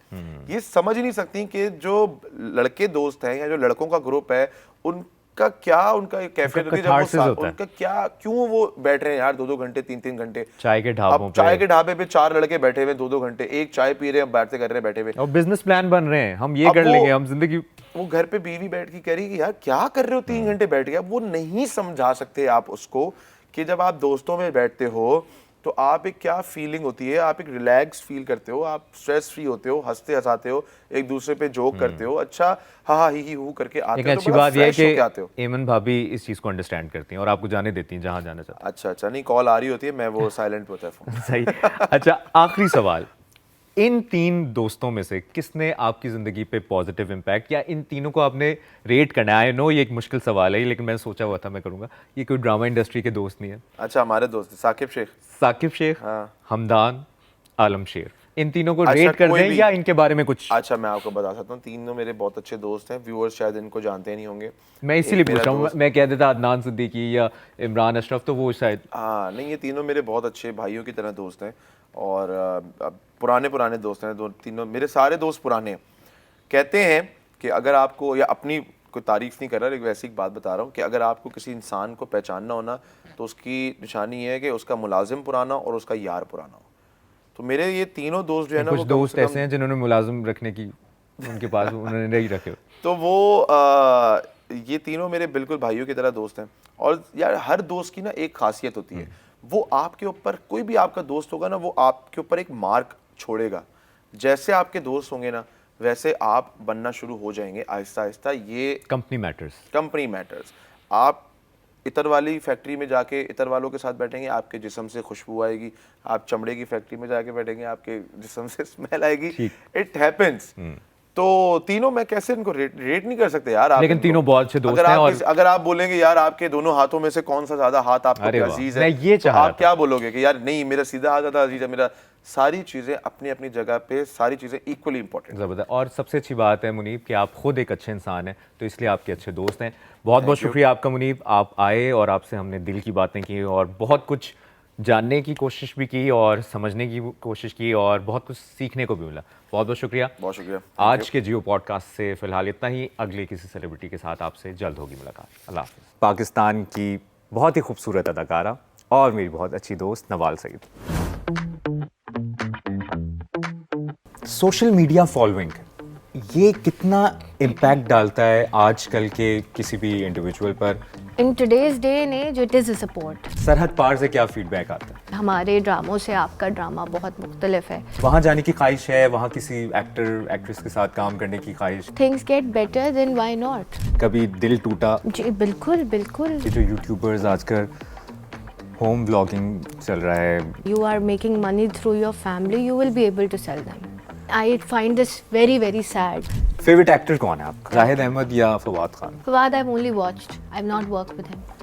ये समझ ही नहीं सकती कि जो लड़के दोस्त हैं या जो लड़कों का ग्रुप है, उनका क्या, उनका कैफियत होती है जब वो catharsis होता है। उनका क्या, क्यों वो बैठ रहे हैं यार 2-2 घंटे, 3-3 घंटे चाय के ढाबों अब पे। चाय के ढाबे पे 4 लड़के बैठे हुए 2-2 घंटे, एक चाय पी रहे हैं, बातें कर रहे हैं बैठे हुए। और बिजनेस प्लान बन रहे हैं, हम ये अब कर वो- लेंगे, हम जिंदगी। वो घर पे बीवी बैठ के कह रही कि यार क्या कर रहे हो 3 घंटे बैठ के। अब वो नहीं समझा सकते आप उसको कि जब आप दोस्तों में बैठते हो तो आप एक क्या फीलिंग होती है, आप एक रिलैक्स फील करते हो, आप स्ट्रेस फ्री होते हो, हंसते हंसाते हो, एक दूसरे पे जोक करते हो, अच्छा हा हा ही हू करके आते एक हो, अच्छी तो बड़ा बात यह है फ्रेश होके आते हो। कि एमन भाभी इस चीज को अंडरस्टैंड करती हैं और आपको जाने देती हैं जहां जाना चाहते अच्छा अच्छा, नहीं कॉल आ रही होती है, मैं वो साइलेंट होता है फोन। हैं। सही। अच्छा, आखिरी सवाल, इन 3 दोस्तों में से किसने आपकी जिंदगी पे पॉजिटिव इम्पैक्ट, या इन तीनों को आपने रेट करना है? आई नो ये एक मुश्किल सवाल है, लेकिन मैंने सोचा हुआ था मैं करूंगा। ये कोई ड्रामा इंडस्ट्री के दोस्त नहीं है। अच्छा, हमारे दोस्त साकिब शेख। साकिब शेख, हाँ। हमदान, आलम शेर, इन तीनों को अच्छा, रेट कर कोई दें भी। या इनके बारे में कुछ? अच्छा, मैं आपको बता सकता हूँ, तीनों मेरे बहुत अच्छे दोस्त हैं, व्यूअर्स शायद इनको जानते नहीं होंगे। मैं इसीलिए एक पूछ मेरा रहा हूँ, दोस्त- मैं कह देता अदनान सिद्दीकी या इमरान अशरफ, तो वो शायद। हाँ नहीं, ये तीनों मेरे बहुत अच्छे भाइयों की तरह दोस्त हैं, और पुराने दोस्त हैं। तीनों मेरे सारे दोस्त पुराने हैं। कहते हैं कि अगर आपको, या अपनी कोई तारीफ नहीं कर रहा, लेकिन वैसी एक बात बता रहा हूँ कि अगर आपको किसी इंसान को पहचानना हो ना, तो उसकी निशानी ये है कि उसका मुलाजिम पुराना और उसका यार पुराना हो। तो मेरे ये तीनों दोस्त जो है ना, कुछ वो कम दोस्त से कम- ऐसे हैं जिन्होंने मुलाजिम रखने की, उनके पास उन्होंने नहीं रखे। तो वो ये तीनों मेरे बिल्कुल भाइयों की तरह दोस्त हैं। और यार हर दोस्त की ना एक खासियत होती है, वो आपके ऊपर, कोई भी आपका दोस्त होगा ना, वो आपके ऊपर एक मार्क छोड़ेगा। जैसे आपके दोस्त होंगे ना, वैसे आप बनना शुरू हो जाएंगे आहिस्ता आहिस्ता। ये कंपनी मैटर्स। Company matters. आप इतर वाली फैक्ट्री में जाके इतर वालों के साथ बैठेंगे, आपके जिस्म से खुशबू आएगी। आप चमड़े की फैक्ट्री में जाके बैठेंगे, आपके जिस्म से स्मेल आएगी। It happens. तो तीनों मैं कैसे इनको रेट नहीं कर सकते यार आप लेकिन इनको। तीनों बहुत अच्छे दोस्त अगर हैं। आप और अगर आप बोलेंगे यार आपके दोनों हाथों में से कौन सा ज्यादा हाथ आपको अरे वाह, अजीज मैं है, ये तो चाह रहा आप था। क्या बोलोगे कि यार नहीं मेरा सीधा हाथ ज्यादा अजीज है। मेरा सारी चीजें अपनी अपनी जगह पे, सारी चीजें इक्वली इंपॉर्टेंट। ज़बरदस्त। और सबसे अच्छी बात है मुनीब कि आप खुद एक अच्छे इंसान हैं, तो इसलिए आपके अच्छे दोस्त हैं। बहुत बहुत शुक्रिया आपका मुनीब, आप आए और आपसे हमने दिल की बातें की और बहुत कुछ जानने की कोशिश भी की और समझने की कोशिश की और बहुत कुछ सीखने को भी मिला। बहुत बहुत शुक्रिया। बहुत शुक्रिया। आज के जियो पॉडकास्ट से फिलहाल इतना ही। अगले किसी सेलिब्रिटी के साथ आपसे जल्द होगी मुलाकात। अल्लाह हाफ़िज़। पाकिस्तान की बहुत ही खूबसूरत अदाकारा और मेरी बहुत अच्छी दोस्त Nawal Saeed. Social media following ये कितना इम्पैक्ट डालता है आजकल के किसी भी इंडिविजुअल पर? In today's day and age, it is a support. सरहद पार से क्या फीडबैक आता है? हमारे ड्रामों से आपका ड्रामा बहुत मुख्तलिफ है. वहाँ जाने की ख्वाहिश है, वहाँ किसी एक्टर एक्ट्रेस के साथ काम करने की ख्वाहिश? Things get better, then why not? कभी दिल टूटा? जी बिल्कुल बिल्कुल. ये जो यूट्यूबर्स आजकल होम व्लॉगिंग चल रहा है, You are making money through your family, you will be able to sell them. I find this very very sad. Favourite actor कौन है आपका? जाहिद अहमद या Fawad Khan? Fawad, I've only watched. I've not worked with him.